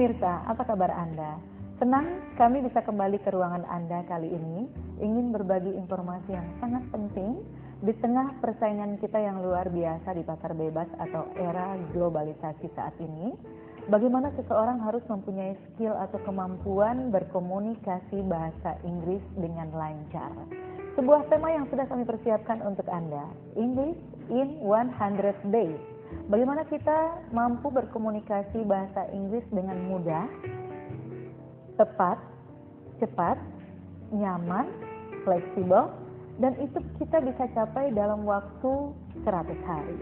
pemirsa, apa kabar Anda? Senang kami bisa kembali ke ruangan Anda kali ini, ingin berbagi informasi yang sangat penting di tengah persaingan kita yang luar biasa di pasar bebas atau era globalisasi saat ini. Bagaimana seseorang harus mempunyai skill atau kemampuan berkomunikasi bahasa Inggris dengan lancar. Sebuah tema yang sudah kami persiapkan untuk Anda, English in 100 Days. Bagaimana kita mampu berkomunikasi bahasa Inggris dengan mudah, tepat, cepat, nyaman, fleksibel, dan itu kita bisa capai dalam waktu 100 hari.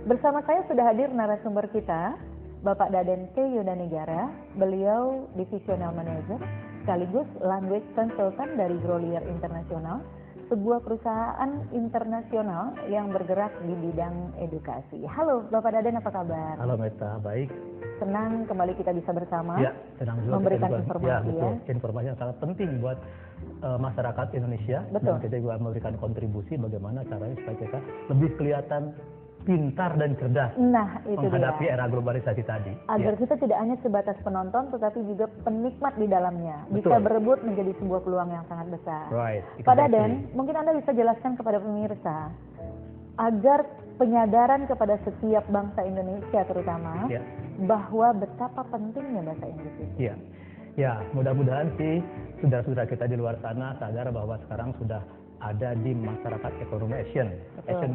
Bersama saya sudah hadir narasumber kita, Bapak Daden K. Yudanegara. Beliau Divisional Manager sekaligus Language Consultant dari Grolier Internasional, sebuah perusahaan internasional yang bergerak di bidang edukasi. Halo Bapak Daden, apa kabar? Halo Meta, baik. Senang kembali kita bisa bersama Ya, senang juga memberikan kita informasi ya. Betul. Informasi yang sangat penting buat masyarakat Indonesia. Betul. Dan kita juga memberikan kontribusi bagaimana caranya supaya kita lebih kelihatan pintar dan cerdas Nah, itu menghadapi dia. era globalisasi tadi. Agar kita tidak hanya sebatas penonton, tetapi juga penikmat di dalamnya. Bisa Betul. berebut menjadi sebuah peluang yang sangat besar. Right. Pak Daden, mungkin Anda bisa jelaskan kepada pemirsa, agar penyadaran kepada setiap bangsa Indonesia terutama, Ya. bahwa betapa pentingnya bahasa Inggris itu. Iya. Ya, mudah-mudahan sih saudara-saudara kita di luar sana sadar bahwa sekarang sudah ada di masyarakat ekonomi Asian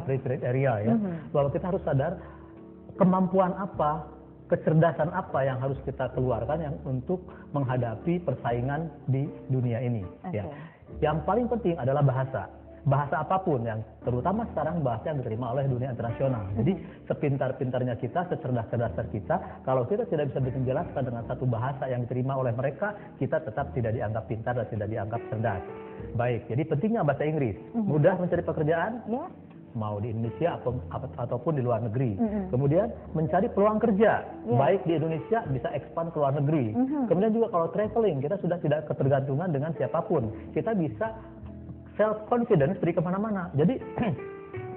Free Trade Area ya. Bahwa kita harus sadar kemampuan apa, kecerdasan apa yang harus kita keluarkan yang untuk menghadapi persaingan di dunia ini. Ya. Yang paling penting adalah bahasa. Bahasa apapun yang terutama sekarang bahasa yang diterima oleh dunia internasional. Jadi sepintar-pintarnya kita, secerdas-cerdasnya kita, kalau kita tidak bisa menjelaskan dengan satu bahasa yang diterima oleh mereka, kita tetap tidak dianggap pintar dan tidak dianggap cerdas. Baik, jadi pentingnya bahasa Inggris. Mudah mencari pekerjaan, mau di Indonesia ataupun di luar negeri. Kemudian mencari peluang kerja, baik di Indonesia bisa expand ke luar negeri. Kemudian juga kalau traveling, kita sudah tidak ketergantungan dengan siapapun. Kita bisa self-confidence pergi kemana-mana. Jadi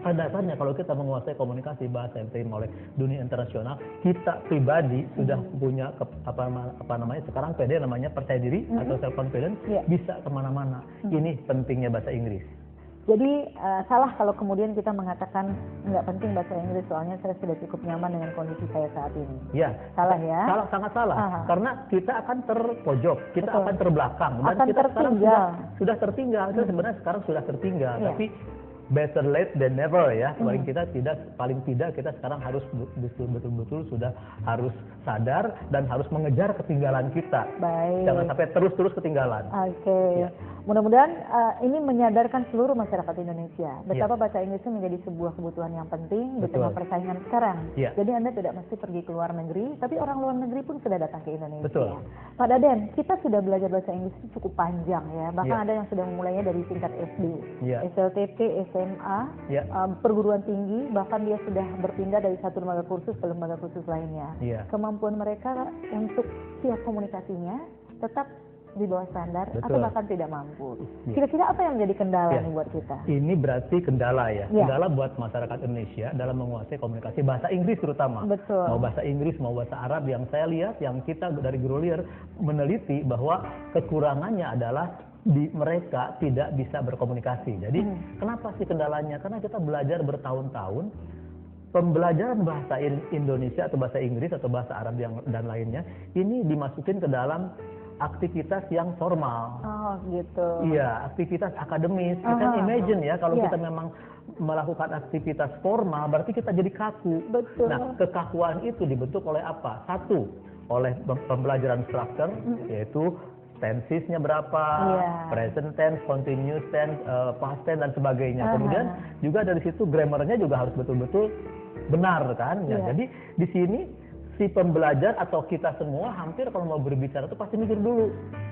pada dasarnya kalau kita menguasai komunikasi bahasa yang diterima oleh dunia internasional, kita pribadi sudah punya apa namanya sekarang PD namanya percaya diri atau self-confidence, bisa kemana-mana. Ini pentingnya bahasa Inggris. Jadi salah kalau kemudian kita mengatakan nggak penting bahasa Inggris soalnya saya sudah cukup nyaman dengan kondisi saya saat ini. Ya, salah ya? Salah, sangat salah. Karena kita akan terpojok, kita akan terbelakang dan akan kita tertinggal. sekarang sudah tertinggal. Kita sebenarnya sekarang sudah tertinggal, tapi better late than never ya. Paling tidak kita sekarang harus betul-betul sudah harus sadar dan harus mengejar ketinggalan kita. Baik. Jangan sampai terus ketinggalan. Oke. Mudah-mudahan ini menyadarkan seluruh masyarakat Indonesia betapa bahasa Inggris itu menjadi sebuah kebutuhan yang penting di tengah persaingan sekarang. Jadi Anda tidak mesti pergi ke luar negeri, tapi orang luar negeri pun sudah datang ke Indonesia. Betul. Pak Daden, kita sudah belajar bahasa Inggris itu cukup panjang ya. Bahkan ada yang sudah memulainya dari tingkat SD, SLTT, SMA, perguruan tinggi, bahkan dia sudah berpindah dari satu lembaga kursus ke lembaga kursus lainnya. Kemampuan mereka untuk siap komunikasinya tetap di bawah standar atau bahkan tidak mampu. Kira-kira apa yang menjadi kendala nih buat kita? Ini berarti kendala ya. Kendala buat masyarakat Indonesia dalam menguasai komunikasi bahasa Inggris terutama. Betul. Mau bahasa Inggris, mau bahasa Arab, yang saya lihat, yang kita dari Grolier meneliti bahwa kekurangannya adalah mereka tidak bisa berkomunikasi. Jadi kenapa sih kendalanya? Karena kita belajar bertahun-tahun. Pembelajaran bahasa Indonesia atau bahasa Inggris atau bahasa Arab dan lainnya ini dimasukin ke dalam aktivitas yang formal. Oh gitu. Iya, aktivitas akademis. Kita imagine ya kalau kita memang melakukan aktivitas formal berarti kita jadi kaku. Betul. Nah, kekakuan itu dibentuk oleh apa? Satu, oleh pembelajaran structure yaitu tensesnya berapa, present tense, continuous tense, past tense dan sebagainya. Kemudian juga dari situ grammarnya juga harus betul-betul benar kan. Ya, jadi di sini si pembelajar atau kita semua hampir kalau mau berbicara itu pasti mikir dulu.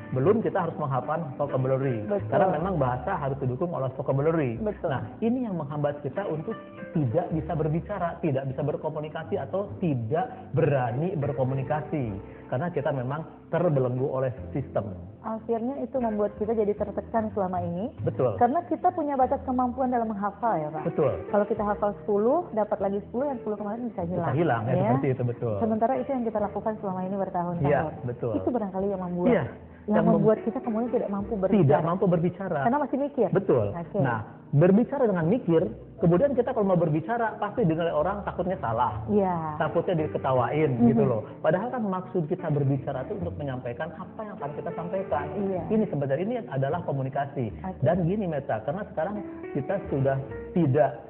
belum kita harus menghafal vocabulary. Betul. Karena memang bahasa harus didukung oleh vocabulary. Betul. Nah, ini yang menghambat kita untuk tidak bisa berbicara, tidak bisa berkomunikasi, atau tidak berani berkomunikasi. Karena kita memang terbelenggu oleh sistem. Akhirnya itu membuat kita jadi tertekan selama ini. Betul. Karena kita punya batas kemampuan dalam menghafal ya Pak. Betul. Kalau kita hafal 10, dapat lagi 10, yang 10 kemarin bisa hilang. Bisa hilang, ya, seperti itu, betul. Sementara itu yang kita lakukan selama ini bertahun-tahun. Iya, betul. Itu barangkali yang membuat Iya. yang membuat kita kemudian tidak mampu berbicara. Tidak mampu berbicara. Karena masih mikir. Betul. Okay. Nah, berbicara dengan mikir, kemudian kita kalau mau berbicara pasti dinilai orang takutnya salah. Iya. Takutnya diketawain gitu loh. Padahal kan maksud kita berbicara itu untuk menyampaikan apa yang akan kita sampaikan. Iya. Ini sebenarnya ini adalah komunikasi. Okay. Dan gini Meta, karena sekarang kita sudah tidak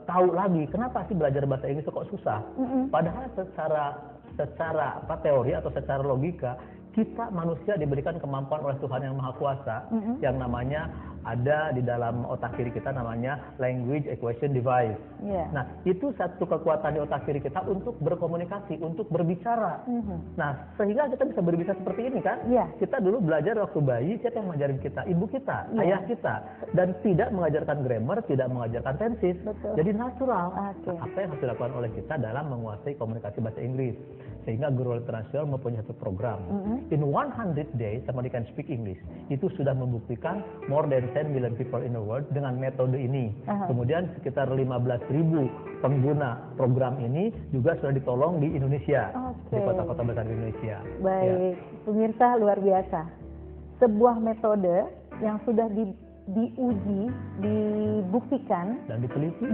tahu lagi kenapa sih belajar bahasa Inggris kok susah. Padahal secara teori atau secara logika, kita manusia diberikan kemampuan oleh Tuhan yang Maha Kuasa, yang namanya ada di dalam otak kiri kita, namanya language acquisition device. Yeah. Nah, itu satu kekuatan di otak kiri kita untuk berkomunikasi, untuk berbicara. Nah, sehingga kita bisa berbicara seperti ini kan? Yeah. Kita dulu belajar waktu bayi, siapa yang mengajarin kita? Ibu kita, ayah kita. Dan tidak mengajarkan grammar, tidak mengajarkan tenses. Betul. Jadi natural. Okay. Apa yang harus dilakukan oleh kita dalam menguasai komunikasi bahasa Inggris? Sehingga Guru Internasional mempunyai satu program. In 100 days, somebody can speak English. Itu sudah membuktikan more than 10 million people in the world dengan metode ini. Kemudian sekitar 15.000 pengguna program ini juga sudah ditolong di Indonesia, di kota-kota besar di Indonesia. Baik, pemirsa luar biasa. Sebuah metode yang sudah diuji, dibuktikan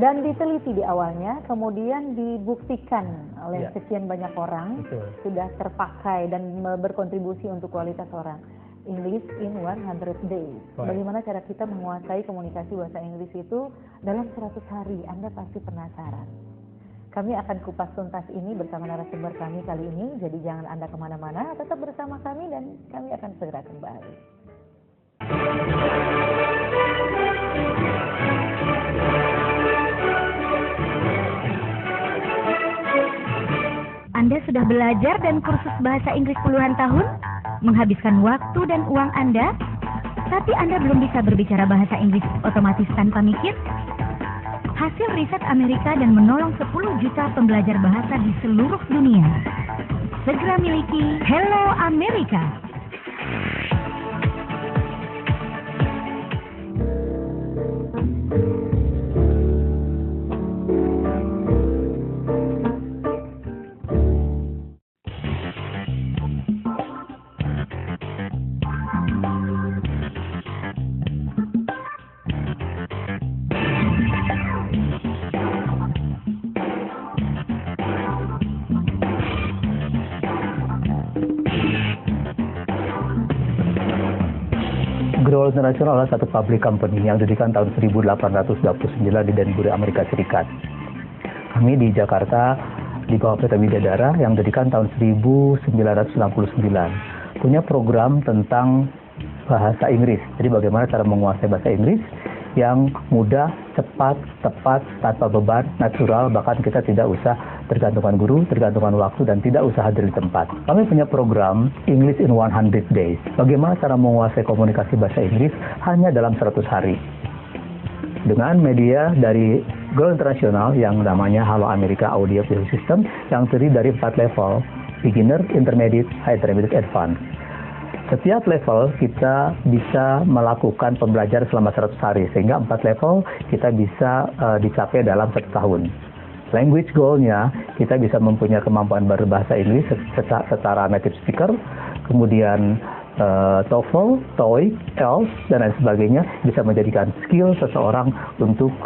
dan diteliti di awalnya, kemudian dibuktikan oleh sekian banyak orang. Betul. Sudah terpakai dan berkontribusi untuk kualitas orang. English in 100 days. Bagaimana cara kita menguasai komunikasi bahasa Inggris itu dalam 100 hari? Anda pasti penasaran. Kami akan kupas tuntas ini bersama narasumber kami kali ini. Jadi jangan Anda kemana-mana, tetap bersama kami dan kami akan segera kembali. Anda sudah belajar dan kursus bahasa Inggris puluhan tahun, menghabiskan waktu dan uang Anda, tapi Anda belum bisa berbicara bahasa Inggris otomatis tanpa mikir? Hasil riset Amerika dan menolong 10 juta pembelajar bahasa di seluruh dunia. Segera miliki Hello America. Grow International adalah satu public company yang didirikan tahun 1829 di Danbury, Amerika Serikat. Kami di Jakarta di bawah Pelita Widadara yang didirikan tahun 1969. Punya program tentang bahasa Inggris. Jadi bagaimana cara menguasai bahasa Inggris yang mudah, cepat, tepat, tanpa beban, natural, bahkan kita tidak usah tergantungan guru, tergantungan waktu, dan tidak usah hadir di tempat. Kami punya program English in 100 days. Bagaimana cara menguasai komunikasi bahasa Inggris hanya dalam 100 hari. Dengan media dari Grow International yang namanya Halo America Audio Visual System yang terdiri dari 4 level, beginner, intermediate, high intermediate, advanced. Setiap level kita bisa melakukan pembelajaran selama 100 hari, sehingga 4 level kita bisa dicapai dalam 1 tahun. Language goal-nya, kita bisa mempunyai kemampuan berbahasa Inggris secara native speaker, kemudian TOEFL, TOEIC, IELTS, dan lain sebagainya, bisa menjadikan skill seseorang untuk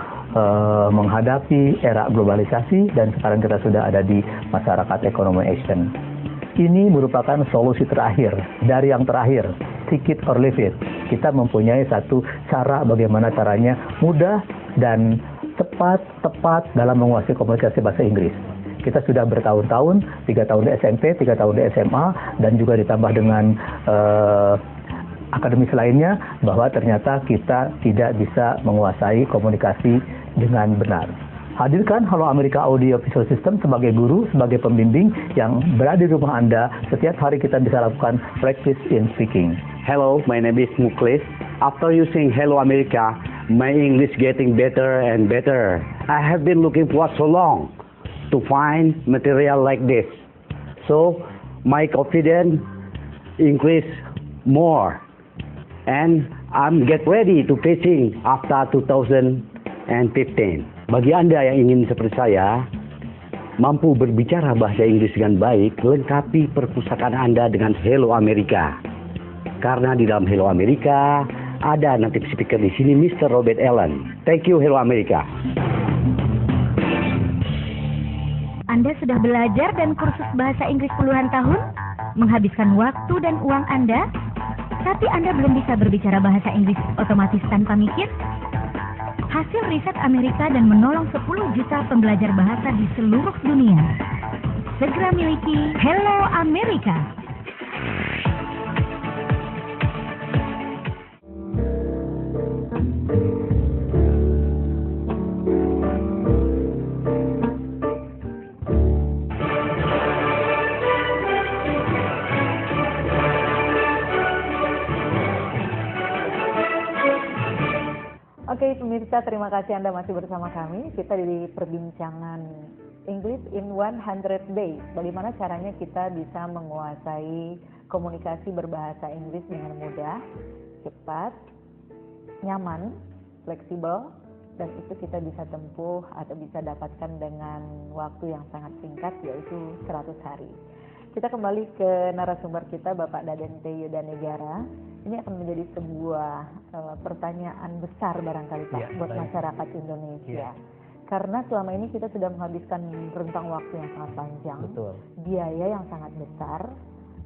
menghadapi era globalisasi, dan sekarang kita sudah ada di masyarakat ekonomi Asian. Ini merupakan solusi terakhir, dari yang terakhir, take it or leave it. Kita mempunyai satu cara bagaimana caranya mudah dan cepat, tepat dalam menguasai komunikasi bahasa Inggris. Kita sudah bertahun-tahun, 3 tahun di SMP, 3 tahun di SMA, dan juga ditambah dengan akademis lainnya, bahwa ternyata kita tidak bisa menguasai komunikasi dengan benar. Hadirkan Halo Amerika Audio Visual System sebagai guru, sebagai pembimbing yang berada di rumah Anda. Setiap hari kita bisa lakukan practice in speaking. Hello, my name is Muklis. After using Hello America, my English getting better and better. I have been looking for so long to find material like this. So, my confidence increase more. And I'm get ready to teaching after 2015. Bagi Anda yang ingin seperti saya, mampu berbicara bahasa Inggris dengan baik, lengkapi perpustakaan Anda dengan Hello America. Karena di dalam Hello America, ada native speaker di sini, Mr. Robert Allen. Thank you, Hello America. Anda sudah belajar dan kursus bahasa Inggris puluhan tahun, menghabiskan waktu dan uang Anda, tapi Anda belum bisa berbicara bahasa Inggris otomatis tanpa mikir? Hasil riset Amerika dan menolong 10 juta pembelajar bahasa di seluruh dunia. Segera miliki Hello America. Oke, pemirsa, terima kasih Anda masih bersama kami. Kita di perbincangan English in 100 Days. Bagaimana caranya kita bisa menguasai komunikasi berbahasa Inggris dengan mudah, cepat, nyaman, fleksibel, dan itu kita bisa tempuh atau bisa dapatkan dengan waktu yang sangat singkat, yaitu 100 hari. Kita kembali ke narasumber kita, Bapak Daden T. Yudanegara. Ini akan menjadi sebuah pertanyaan besar barangkali Pak, buat masyarakat Indonesia. Karena selama ini kita sudah menghabiskan rentang waktu yang sangat panjang, biaya yang sangat besar,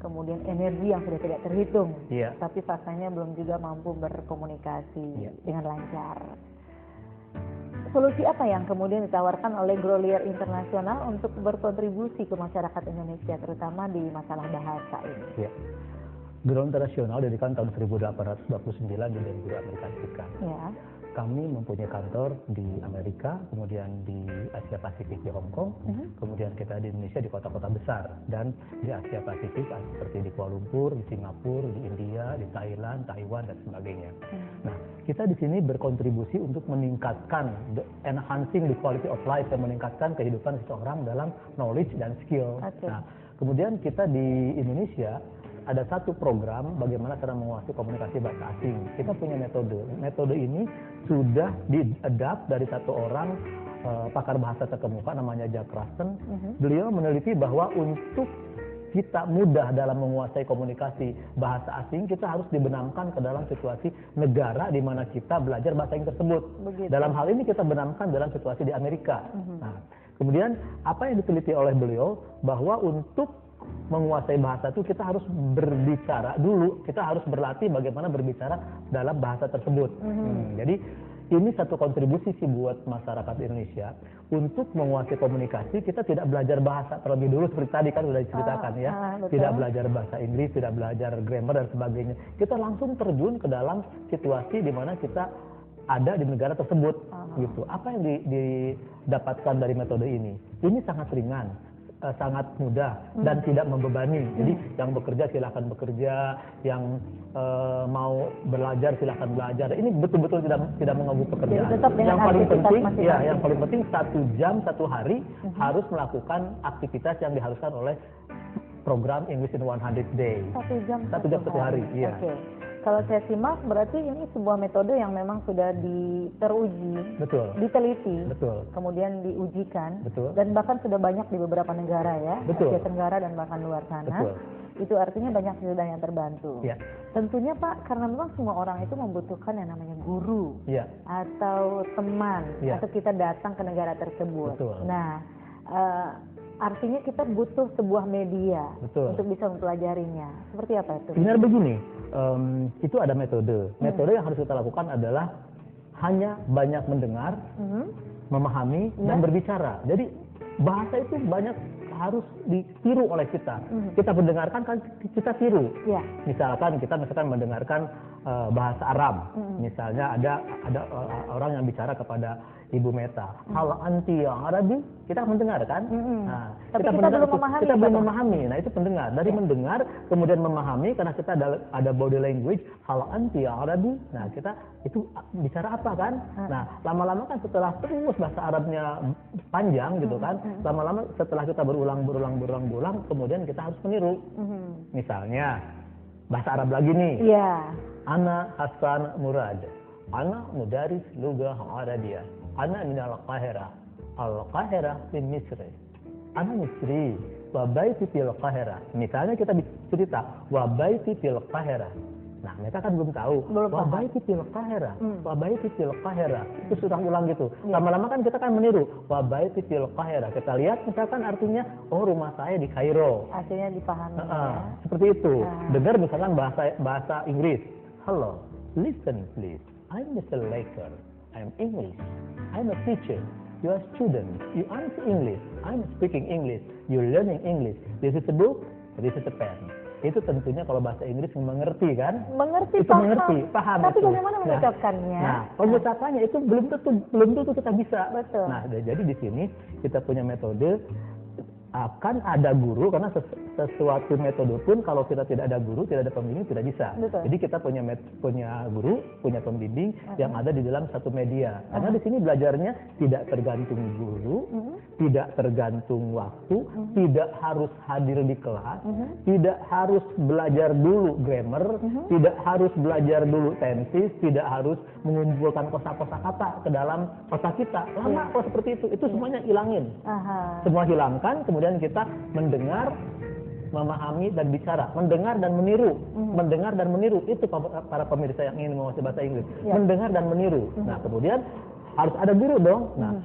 kemudian energi yang sudah tidak terhitung, tapi faktanya belum juga mampu berkomunikasi dengan lancar. Solusi apa yang kemudian ditawarkan oleh Grolier Internasional untuk berkontribusi ke masyarakat Indonesia, terutama di masalah bahasa ini? Grolier Internasional didirikan tahun 1829 di Denver, Amerika Serikat. Kami mempunyai kantor di Amerika, kemudian di Asia Pasifik di Hong Kong, kemudian kita di Indonesia di kota-kota besar, dan di Asia Pasifik seperti di Kuala Lumpur, di Singapura, di India, di Thailand, Taiwan, dan sebagainya. Nah, kita di sini berkontribusi untuk meningkatkan, enhancing the quality of life, dan meningkatkan kehidupan seseorang dalam knowledge dan skill. Nah, kemudian kita di Indonesia ada satu program bagaimana cara menguasai komunikasi bahasa asing. Kita punya metode. Metode ini sudah diadapt dari satu orang pakar bahasa terkemuka namanya Jack Ruston. Beliau meneliti bahwa untuk kita mudah dalam menguasai komunikasi bahasa asing, kita harus dibenamkan ke dalam situasi negara di mana kita belajar bahasa asing tersebut. Dalam hal ini kita benamkan dalam situasi di Amerika. Nah, kemudian apa yang diteliti oleh beliau bahwa untuk menguasai bahasa itu kita harus berbicara dulu, kita harus berlatih bagaimana berbicara dalam bahasa tersebut. Jadi ini satu kontribusi sih buat masyarakat Indonesia untuk menguasai komunikasi. Kita tidak belajar bahasa terlebih dulu seperti tadi kan sudah diceritakan tidak belajar bahasa Inggris, tidak belajar grammar dan sebagainya. Kita langsung terjun ke dalam situasi di mana kita ada di negara tersebut gitu. Apa yang didapatkan dari metode ini? Ini sangat ringan, sangat mudah dan tidak membebani. Jadi yang bekerja silahkan bekerja, yang mau belajar silahkan belajar. Ini betul-betul tidak mengganggu pekerjaan. Yang paling penting, yang paling penting 1 jam 1 hari harus melakukan aktivitas yang diharuskan oleh program English in 100 Days. 1 jam 1 jam 1 hari. Iya. Kalau saya simak berarti ini sebuah metode yang memang sudah teruji, diteliti, kemudian diujikan, dan bahkan sudah banyak di beberapa negara ya, Asia Tenggara dan bahkan luar sana. Itu artinya banyak sudah yang terbantu. Tentunya Pak, karena memang semua orang itu membutuhkan yang namanya guru atau teman, atau kita datang ke negara tersebut. Nah, artinya kita butuh sebuah media untuk bisa mempelajarinya. Seperti apa itu? Benar begini, itu ada metode. Metode yang harus kita lakukan adalah hanya banyak mendengar, memahami, dan berbicara. Jadi bahasa itu banyak harus ditiru oleh kita. Kita mendengarkan kan kita tiru. Misalkan kita mendengarkan bahasa Arab. Misalnya ada orang yang bicara kepada Ibu Meta, hal anti yang Arabi, kita mendengar kan? Nah, tapi kita belum memahami. Kita belum memahami. Nah, itu pendengar. Dari mendengar kemudian memahami karena kita ada body language, hal anti yang Arabi. Nah, kita itu bicara apa kan? Nah, lama-lama kan setelah terus bahasa Arabnya panjang gitu kan, lama-lama setelah kita berulang, kemudian kita harus meniru. Misalnya bahasa Arab lagi nih. Iya. Ana Hasan Murad. Ana mudaris lughah Arabiyah. Ana min al-Qahirah. Al-Qahirah min Misri. Ana Misri wa baiti fil Qahirah. Misalnya kita cerita wa baiti fil Qahirah. Nah, mereka kan belum tahu. Wa baiti fil Qahirah. Wa baiti fil Qahirah. Itu sudah ulang gitu. Lama-lama kan kita kan meniru wa baiti fil Qahirah. Kita lihat misalkan artinya rumah saya di Kairo. Akhirnya dipahami. Seperti itu. Dengar misalkan bahasa Inggris. Hello, listen please. I'm Mr. Laker. I'm English. I'm a teacher. You are student. You answer English. I'm speaking English. You're learning English. This is a book. This is a pen. Itu tentunya kalau bahasa Inggris mengerti kan? Mengerti, itu paham. Tapi itu. bagaimana mengucapkannya? Nah, pengucapannya itu belum tentu kita bisa. Betul. Nah, jadi di sini kita punya metode. Akan ada guru karena sesuatu metode pun kalau kita tidak ada guru, tidak ada pembimbing tidak bisa. Betul. Jadi kita punya guru, punya pembimbing yang ada di dalam satu media. Karena di sini belajarnya tidak tergantung guru, tidak tergantung waktu, tidak harus hadir di kelas, tidak harus belajar dulu grammar, tidak harus belajar dulu tenses, tidak harus mengumpulkan kosa-kosa kata ke dalam otak kita. Lama kok seperti itu semuanya hilangin. Semua hilangkan, kemudian kita mendengar, memahami dan bicara, mendengar dan meniru, mendengar dan meniru itu para pemirsa yang ingin menguasai bahasa Inggris, mendengar dan meniru. Nah, kemudian harus ada guru dong. Nah,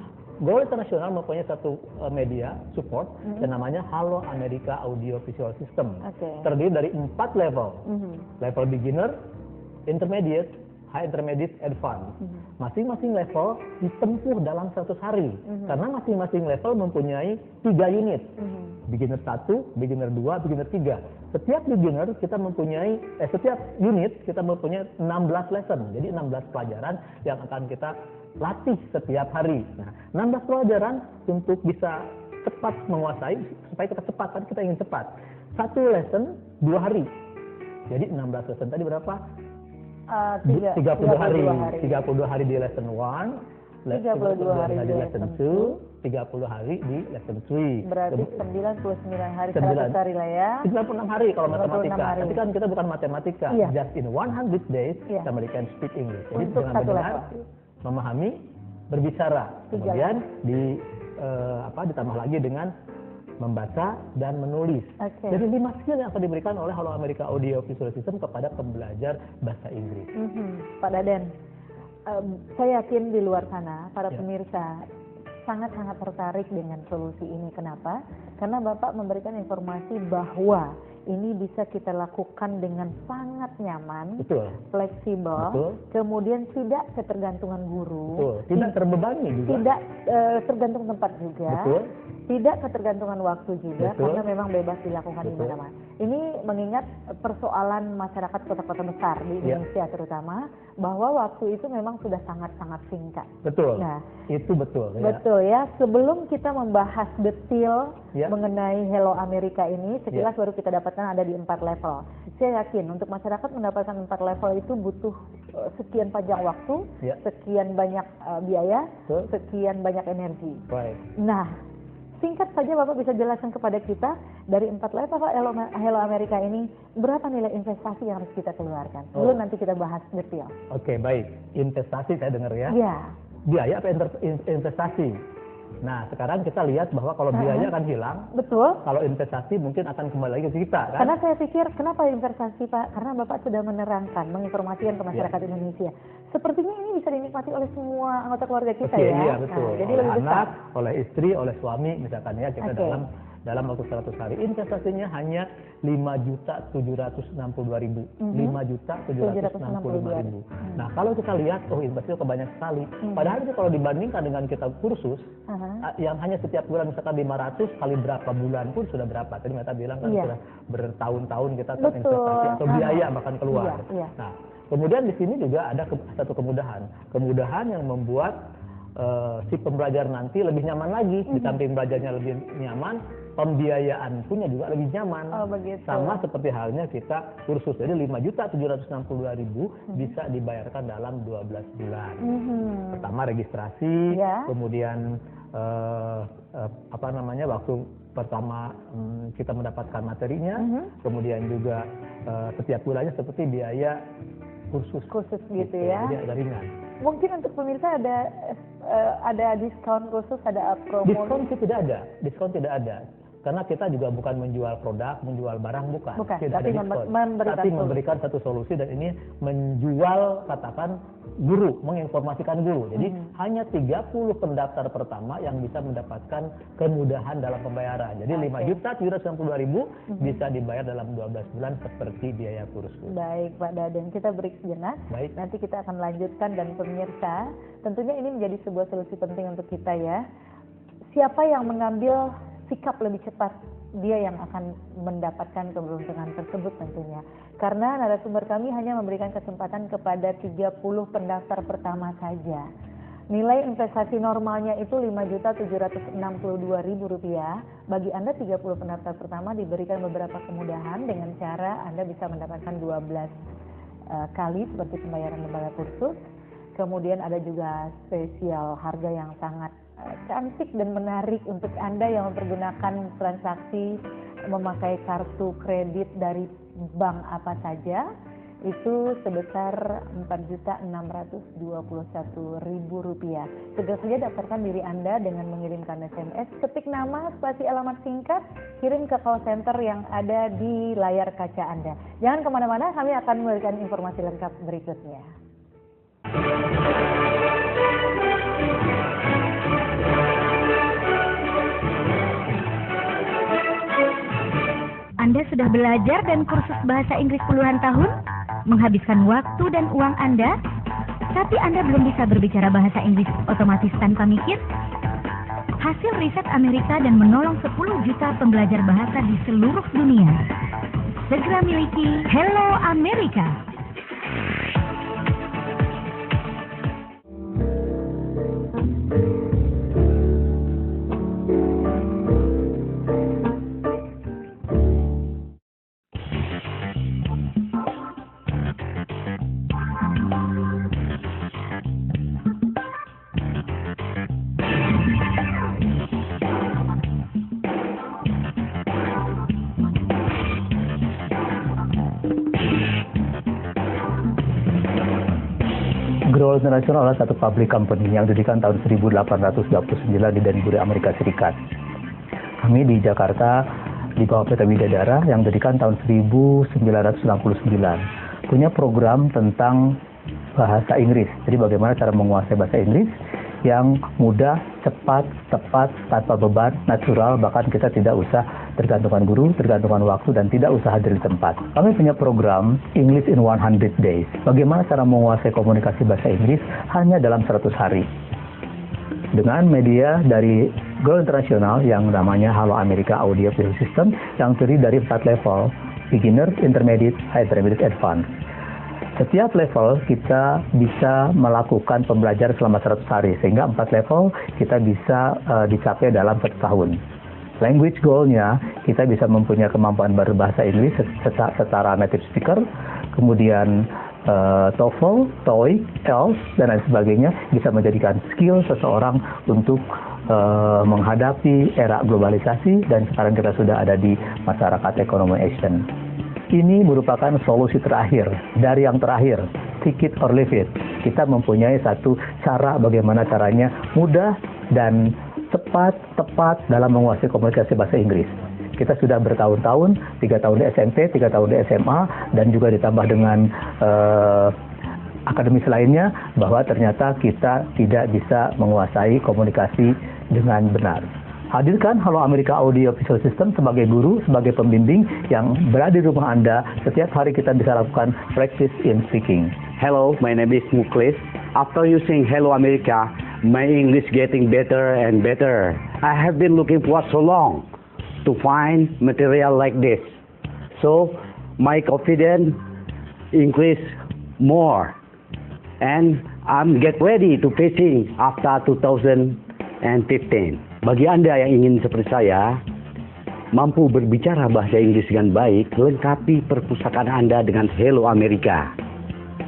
Go International mempunyai satu media support yang namanya Halo America Audio Visual System. Terdiri dari 4 level. Level beginner, intermediate, high intermediate, advanced. Masing-masing level ditempuh dalam 100 hari. Karena masing-masing level mempunyai 3 unit. Beginner 1, beginner 2, beginner 3. Setiap beginner kita mempunyai, setiap unit kita mempunyai 16 lesson. Jadi 16 pelajaran yang akan kita latih setiap hari. Nah, 16 pelajaran untuk bisa cepat menguasai, supaya kita cepat, kan kita ingin cepat. Satu lesson 2 hari. Jadi 16 lesson tadi berapa? 32 hari. 32 hari di lesson 1, 32 hari di lesson 2, 30 hari di lesson 3. Berarti 99 hari, 100 hari lah ya. 96 hari kalau 96 matematika. hari. Tapi kan kita bukan matematika. Just in 100 days, somebody can speak English. Jadi Untuk dengan satu benar, level. memahami, berbicara. Kemudian ditambah lagi dengan membaca dan menulis. Jadi 5 skill yang akan diberikan oleh Halo America Audio Visual System kepada pembelajar bahasa Inggris. Pak Daden, saya yakin di luar sana para pemirsa sangat-sangat tertarik dengan solusi ini. Kenapa? Karena Bapak memberikan informasi bahwa ini bisa kita lakukan dengan sangat nyaman, fleksibel, kemudian tidak ketergantungan guru, tidak terbebani juga, tidak tergantung tempat juga, tidak ketergantungan waktu juga, karena memang bebas dilakukan di mana-mana. Ini mengingat persoalan masyarakat kota-kota besar di Indonesia terutama, bahwa waktu itu memang sudah sangat-sangat singkat. Nah, itu betul. Betul ya. Sebelum kita membahas detail mengenai Hello America ini, sekilas baru kita dapatkan ada di 4 level. Saya yakin untuk masyarakat mendapatkan 4 level itu butuh sekian panjang waktu, sekian banyak biaya, sekian banyak energi. Nah, singkat saja Bapak bisa jelaskan kepada kita dari 4 level Hello America ini berapa nilai investasi yang harus kita keluarkan? Sebelum nanti kita bahas detail. Oke, baik. Investasi saya dengar ya. Biaya apa investasi? Nah, sekarang kita lihat bahwa kalau biaya akan hilang. Kalau investasi mungkin akan kembali lagi ke kita, kan? Karena saya pikir, kenapa investasi, Pak? Karena Bapak sudah menerangkan, menginformasikan ke masyarakat Indonesia. Sepertinya ini bisa dinikmati oleh semua anggota keluarga kita ya. Iya, betul. Nah, jadi oleh lebih besar. anak, oleh istri, oleh suami, misalkan ya, kita dalam waktu 100 hari. Investasinya hanya 5.762.000. 5.765.000. Nah, kalau kita lihat, investasi kebanyak sekali. Padahal itu kalau dibandingkan dengan kita kursus, yang hanya setiap bulan misalkan 500 kali berapa bulan pun sudah berapa. Tadi mereka bilang kan sudah bertahun-tahun kita terinvestasi atau biaya bahkan keluar. Nah, Kemudian di sini juga ada satu kemudahan yang membuat si pembelajar nanti lebih nyaman lagi. Di samping belajarnya lebih nyaman, pembiayaan punya juga lebih nyaman. Oh, begitu. Sama seperti halnya kita kursus. Jadi 5.762.000 bisa dibayarkan dalam 12 bulan. Pertama registrasi, kemudian waktu pertama kita mendapatkan materinya, kemudian juga setiap bulannya seperti biaya kursus gitu ya. Jadi ada ringan. Mungkin untuk pemirsa ada diskon khusus, ada promo? Diskon tidak ada. Karena kita juga bukan menjual produk, menjual barang, bukan. Tidak tapi ada diskon. Tapi memberikan satu solusi, dan ini menjual, katakan, guru, menginformasikan guru. Jadi hanya 30 pendaftar pertama yang bisa mendapatkan kemudahan dalam pembayaran. Jadi 5.792.000 bisa dibayar dalam 12 bulan seperti biaya kursus. Baik Pak Daden, kita break sejenak. Baik. Nanti kita akan lanjutkan, dan pemirsa, tentunya ini menjadi sebuah solusi penting untuk kita ya. Siapa yang mengambil sikap lebih cepat, dia yang akan mendapatkan keberuntungan tersebut tentunya. Karena narasumber kami hanya memberikan kesempatan kepada 30 pendaftar pertama saja. Nilai investasi normalnya itu Rp5.762.000. Bagi Anda 30 pendaftar pertama diberikan beberapa kemudahan dengan cara Anda bisa mendapatkan 12 kali seperti pembayaran lembaga kursus. Kemudian ada juga spesial harga yang sangat cantik dan menarik untuk Anda yang mempergunakan transaksi memakai kartu kredit dari bank apa saja, itu sebesar Rp4.621.000. Segera saja daftarkan diri Anda dengan mengirimkan SMS, ketik nama, spasi alamat singkat, kirim ke call center yang ada di layar kaca Anda. Jangan kemana-mana, kami akan memberikan informasi lengkap berikutnya. Anda sudah belajar dan kursus bahasa Inggris puluhan tahun, menghabiskan waktu dan uang Anda, tapi Anda belum bisa berbicara bahasa Inggris otomatis tanpa mikir? Hasil riset Amerika dan menolong 10 juta pembelajar bahasa di seluruh dunia. Segera miliki Hello America. Grow International adalah satu public company yang didirikan tahun 1829 di Danbury, Amerika Serikat. Kami di Jakarta di bawah PT Widadara yang didirikan tahun 1969. Punya program tentang bahasa Inggris. Jadi bagaimana cara menguasai bahasa Inggris yang mudah, cepat, tepat, tanpa beban, natural, bahkan kita tidak usah tergantungkan guru, tergantungkan waktu, dan tidak usah hadir di tempat. Kami punya program English in 100 Days. Bagaimana cara menguasai komunikasi bahasa Inggris hanya dalam 100 hari. Dengan media dari Grow International yang namanya Hello America Audio Visual System yang terdiri dari 4 level, beginner, intermediate, high intermediate, advanced. Setiap level kita bisa melakukan pembelajaran selama 100 hari, sehingga 4 level kita bisa dicapai dalam 1 tahun. Language goal-nya, kita bisa mempunyai kemampuan berbahasa Inggris secara native speaker, kemudian TOEFL, TOEIC, IELTS, dan lain sebagainya, bisa menjadikan skill seseorang untuk menghadapi era globalisasi, dan sekarang kita sudah ada di masyarakat ekonomi Asian. Ini merupakan solusi terakhir, dari yang terakhir, take it or leave it. Kita mempunyai satu cara bagaimana caranya mudah dan cepat, tepat dalam menguasai komunikasi bahasa Inggris. Kita sudah bertahun-tahun, 3 tahun di SMP, 3 tahun di SMA, dan juga ditambah dengan akademis lainnya, bahwa ternyata kita tidak bisa menguasai komunikasi dengan benar. Hadirkan Hello America Audio Visual System sebagai guru, sebagai pembimbing yang berada di rumah Anda. Setiap hari kita bisa lakukan practice in speaking. Hello, my name is Muklis. After using Hello America, my English getting better and better. I have been looking for so long to find material like this. So, my confidence increase more. And I'm get ready to facing after 2015. Bagi Anda yang ingin seperti saya, mampu berbicara bahasa Inggris dengan baik, lengkapi perpustakaan Anda dengan Hello America.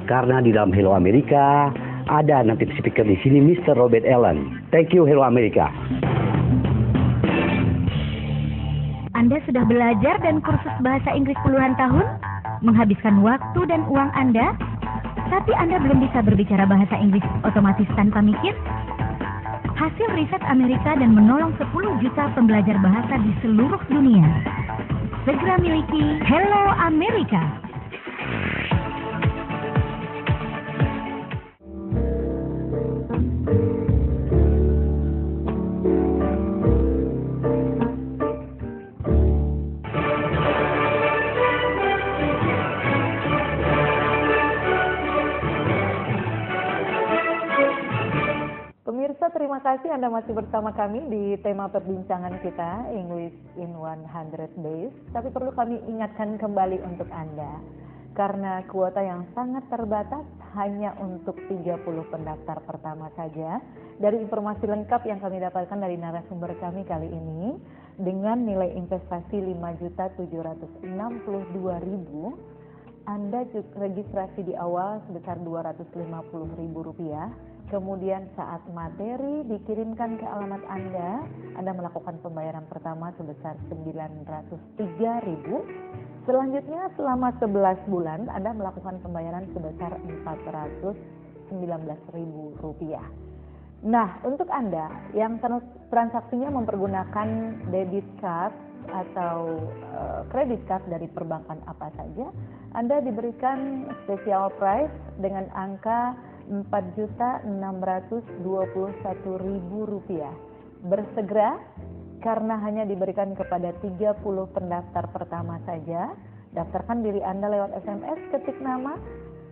Karena di dalam Hello America ada native speaker di sini, Mr. Robert Allen. Thank you, Hello America. Anda sudah belajar dan kursus bahasa Inggris puluhan tahun, menghabiskan waktu dan uang Anda, tapi Anda belum bisa berbicara bahasa Inggris otomatis tanpa mikir? Hasil riset Amerika dan menolong 10 juta pembelajar bahasa di seluruh dunia. Segera miliki Hello America. Pemirsa, terima kasih Anda masih bersama kami di tema perbincangan kita, English in 100 Days. Tapi perlu kami ingatkan kembali untuk Anda, karena kuota yang sangat terbatas hanya untuk 30 pendaftar pertama saja. Dari informasi lengkap yang kami dapatkan dari narasumber kami kali ini, dengan nilai investasi Rp5.762.000, Anda registrasi di awal sebesar Rp250.000. Kemudian saat materi dikirimkan ke alamat Anda melakukan pembayaran pertama sebesar Rp903.000. Selanjutnya selama 11 bulan Anda melakukan pembayaran sebesar Rp419.000. Nah, untuk Anda yang transaksinya mempergunakan debit card atau credit card dari perbankan apa saja, Anda diberikan special price dengan angka Rp4.621.000. Bersegera karena hanya diberikan kepada 30 pendaftar pertama saja. Daftarkan diri Anda lewat SMS, ketik nama,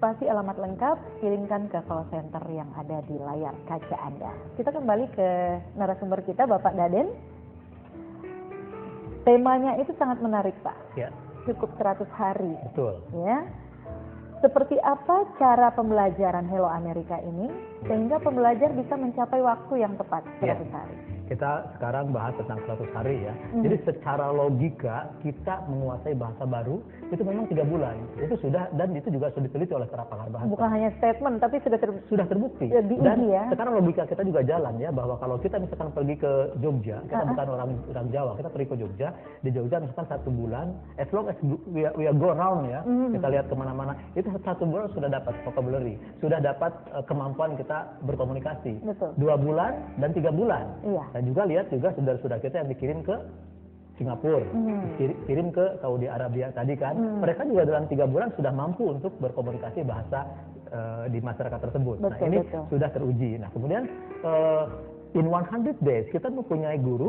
spasi alamat lengkap, kirimkan ke call center yang ada di layar kaca Anda. Kita kembali ke narasumber kita, Bapak Daden. Temanya itu sangat menarik, Pak. Ya. Cukup 100 hari. Betul. Ya. Seperti apa cara pembelajaran Hello America ini sehingga pembelajar bisa mencapai waktu yang tepat 100 hari? Kita sekarang bahas tentang 100 hari ya. Jadi secara logika kita menguasai bahasa baru itu memang 3 bulan. Itu sudah, dan itu juga sudah diteliti oleh para pakar bahasa. Bukan hanya statement tapi sudah terbukti. Dan Ya. Sekarang logika kita juga jalan ya, bahwa kalau kita misalkan pergi ke Jogja, kita bukan orang Jawa, kita pergi ke Jogja, di Jogja misalkan 1 bulan, as long as we go around ya, kita lihat kemana-mana, itu 1 bulan sudah dapat vocabulary, sudah dapat kemampuan kita berkomunikasi. Betul. 2 bulan dan 3 bulan. Iya. Dan juga lihat juga saudara-saudara kita yang dikirim ke Singapura, kirim ke Saudi Arabia tadi kan, mereka juga dalam 3 bulan sudah mampu untuk berkomunikasi bahasa di masyarakat tersebut. Betul, nah ini betul. sudah teruji. Nah kemudian in 100 days kita mempunyai guru,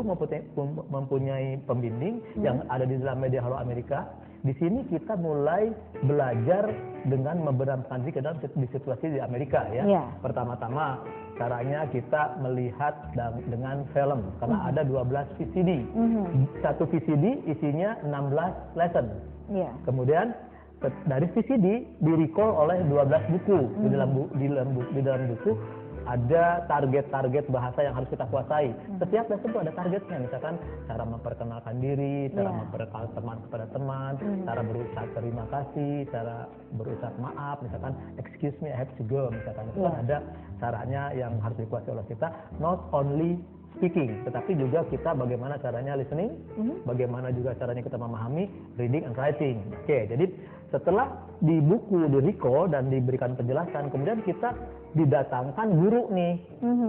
mempunyai pembimbing yang ada di dalam media Hello America. Di sini kita mulai belajar dengan membenamkan diri ke dalam situasi di Amerika ya. Pertama-tama caranya kita melihat dengan film karena ada 12 VCD. Satu VCD isinya 16 lesson. Kemudian dari VCD di-recall oleh 12 buku. Di dalam buku ada target-target bahasa yang harus kita kuasai. Setiap lesson itu ada targetnya, misalkan cara memperkenalkan diri, cara memperkenalkan teman kepada teman, cara berucap terima kasih, cara berucap maaf, misalkan excuse me I have to go, misalkan itu kan ada caranya yang harus dikuasai oleh kita. Not only speaking, tetapi juga kita bagaimana caranya listening, bagaimana juga caranya kita memahami reading and writing. Oke, jadi setelah di buku di recall dan diberikan penjelasan, kemudian kita didatangkan guru nih.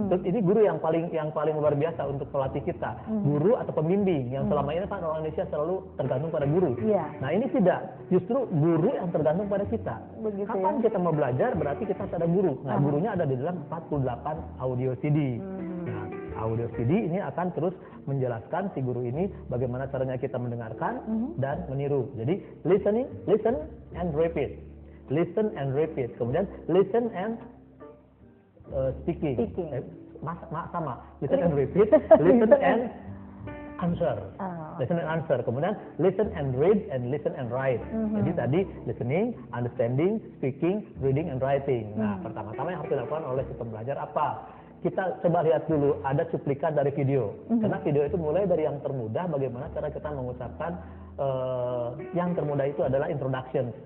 Terus ini guru yang paling luar biasa untuk pelatih kita, guru atau pembimbing yang selama ini kan orang Indonesia selalu tergantung pada guru. Nah ini tidak, justru guru yang tergantung pada kita. Kapan kita mau belajar berarti kita harus ada guru. Nah gurunya ada di dalam 48 audio CD. Nah audio CD ini akan terus menjelaskan si guru ini bagaimana caranya kita mendengarkan dan meniru. Jadi listen and repeat, listen and repeat, kemudian listen and speaking. Sama listen and repeat, listen and answer. Listen and answer. Kemudian listen and read and listen and write. Jadi tadi listening, understanding, speaking, reading and writing. Nah, pertama-tama yang harus dilakukan oleh si pembelajar apa? Kita coba lihat dulu, ada cuplikan dari video. Karena video itu mulai dari yang termudah, bagaimana cara kita mengucapkan yang termudah itu adalah introduction.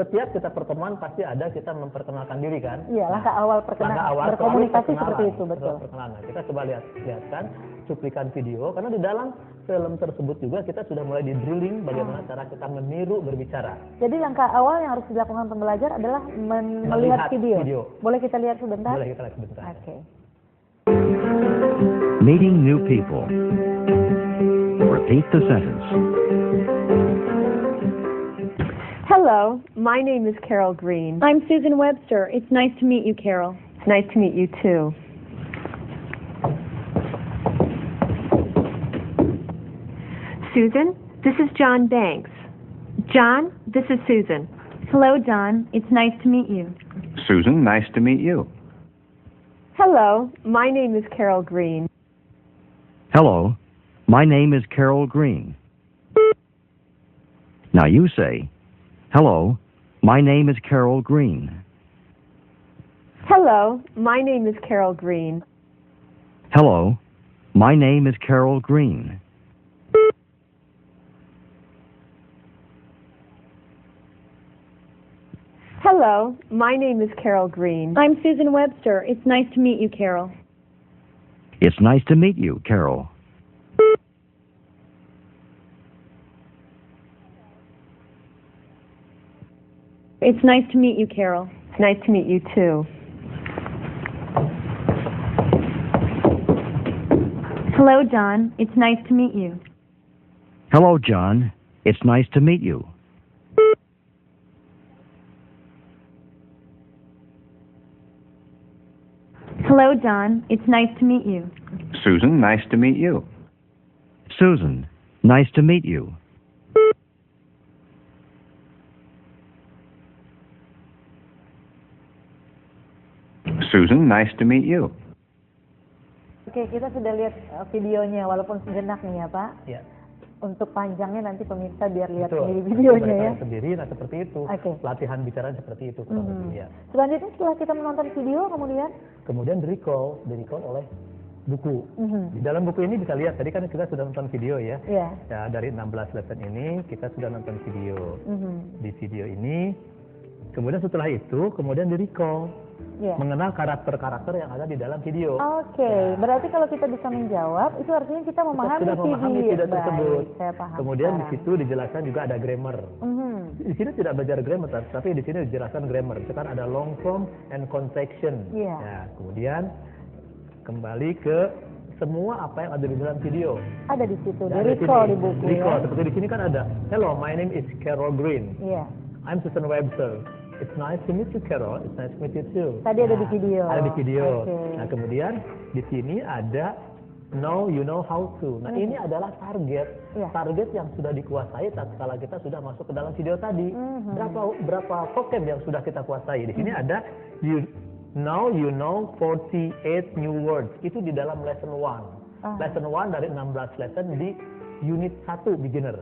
Setiap kita pertemuan pasti ada kita memperkenalkan diri kan? Iya, langkah awal berkomunikasi seperti itu, betul. Perkenalan. Kita coba lihatkan cuplikan video, karena di dalam film tersebut juga kita sudah mulai di drilling bagaimana cara kita meniru berbicara. Jadi langkah awal yang harus dilakukan pembelajar adalah melihat video. Boleh kita lihat sebentar? Boleh kita lihat sebentar. Oke. Meeting new people. Repeat the sentence. Hello, my name is Carol Green. I'm Susan Webster. It's nice to meet you, Carol. It's nice to meet you too. Susan, this is John Banks. John, this is Susan. Hello, John. It's nice to meet you. Susan, nice to meet you. Hello, my name is Carol Green. Hello, my name is Carol Green. Now you say, hello, my name is Carol Green. Hello, my name is Carol Green. Hello, my name is Carol Green. Hello, my name is Carol Green. I'm Susan Webster. It's nice to meet you, Carol. It's nice to meet you, Carol. It's nice to meet you, Carol. It's nice to meet you too. Hello, John. It's nice to meet you. Hello, John. It's nice to meet you. Hello, John. It's nice to meet you. Susan, nice to meet you. Susan, nice to meet you. Susan, nice to meet you. Oke, kita sudah lihat videonya walaupun sejenak nih ya, Pak. Ya. Untuk panjangnya nanti pemirsa biar lihat Betul. sendiri videonya ya. Sendiri, nah seperti itu. Oke. Latihan bicara seperti itu. kurang lebih, ya. Selanjutnya setelah kita menonton video Kemudian di recall oleh buku. Di dalam buku ini bisa lihat, tadi kan kita sudah nonton video ya. Iya. Ya, dari 16 lesson ini kita sudah nonton video. Di video ini, kemudian setelah itu, kemudian di recall. Iya. Mengenal karakter-karakter yang ada di dalam video. Oke, berarti kalau kita bisa menjawab, itu artinya kita memahami sudah memahami video tersebut. Baik, saya paham. Kemudian di sekarang. situ dijelaskan juga ada grammar. Di sini tidak belajar grammar, tapi di sini dijelaskan grammar. Itu kan ada long form and contraction. Iya. Ya, kemudian kembali ke semua apa yang ada di dalam video. Ada di situ, Ya, di recall di buku recall, ya. seperti di sini kan ada. Hello, my name is Carol Green. Iya. I'm Susan Webster. It's nice to meet you, Carol. It's nice to meet you too. Tadi ada di video. Ada di video. Oke. Nah, kemudian di sini ada know, you know how to. Nah, ini adalah target. Iya. Target yang sudah dikuasai tatkala kita sudah masuk ke dalam video tadi. Berapa vocab yang sudah kita kuasai? Di sini ada now you know 48 new words. Itu di dalam lesson 1. Lesson 1 dari 16 lesson di unit 1 beginner.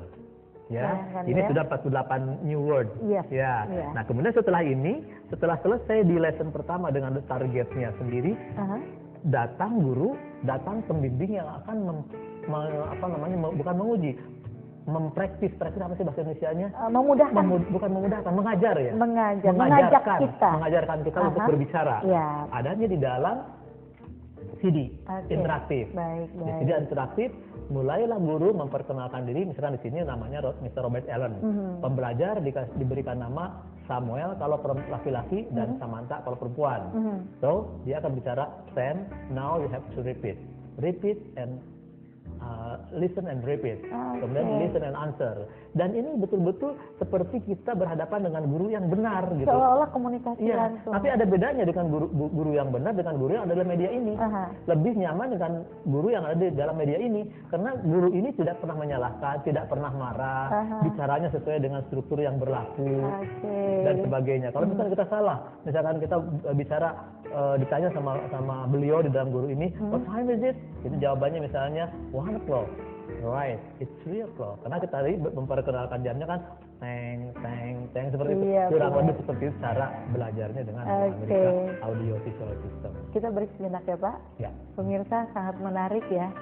Ya, Kan, ini ya? sudah 48 new words. Yes. Ya. Iya. Nah, kemudian setelah ini, setelah selesai di lesson pertama dengan targetnya sendiri, datang guru, datang pembimbing yang akan bukan menguji, mempraktis apa sih bahasa Indonesianya? Memudahkan. Bukan memudahkan, mengajar ya. Mengajarkan kita untuk berbicara. Ya. Adanya di dalam CD interaktif. Baik, Di CD interaktif, mulailah guru memperkenalkan diri. Misalkan di sini namanya Mr. Robert Allen. Pembelajar diberikan nama Samuel kalau laki-laki dan Samantha kalau perempuan. So dia akan bicara Sam. Now you have to repeat and listen and repeat. Kemudian listen and answer. Dan ini betul-betul seperti kita berhadapan dengan guru yang benar gitu. Seolah-olah komunikasi Iya, langsung. tapi ada bedanya dengan guru yang benar dengan guru yang ada dalam media ini. Lebih nyaman dengan guru yang ada di dalam media ini karena guru ini tidak pernah menyalahkan, tidak pernah marah, bicaranya sesuai dengan struktur yang berlaku dan sebagainya. Kalau misalnya kita salah, misalkan kita bicara ditanya sama beliau di dalam guru ini, what time is it? Itu jawabannya misalnya 1 o'clock. Right, it's 3 o'clock. Karena kita tadi memperkenalkan jamnya kan teng seperti itu. Kurang lebih seperti itu cara belajarnya dengan Amerika Audio Visual System. Kita break sejenak ya Pak. Ya. Pemirsa, sangat menarik ya.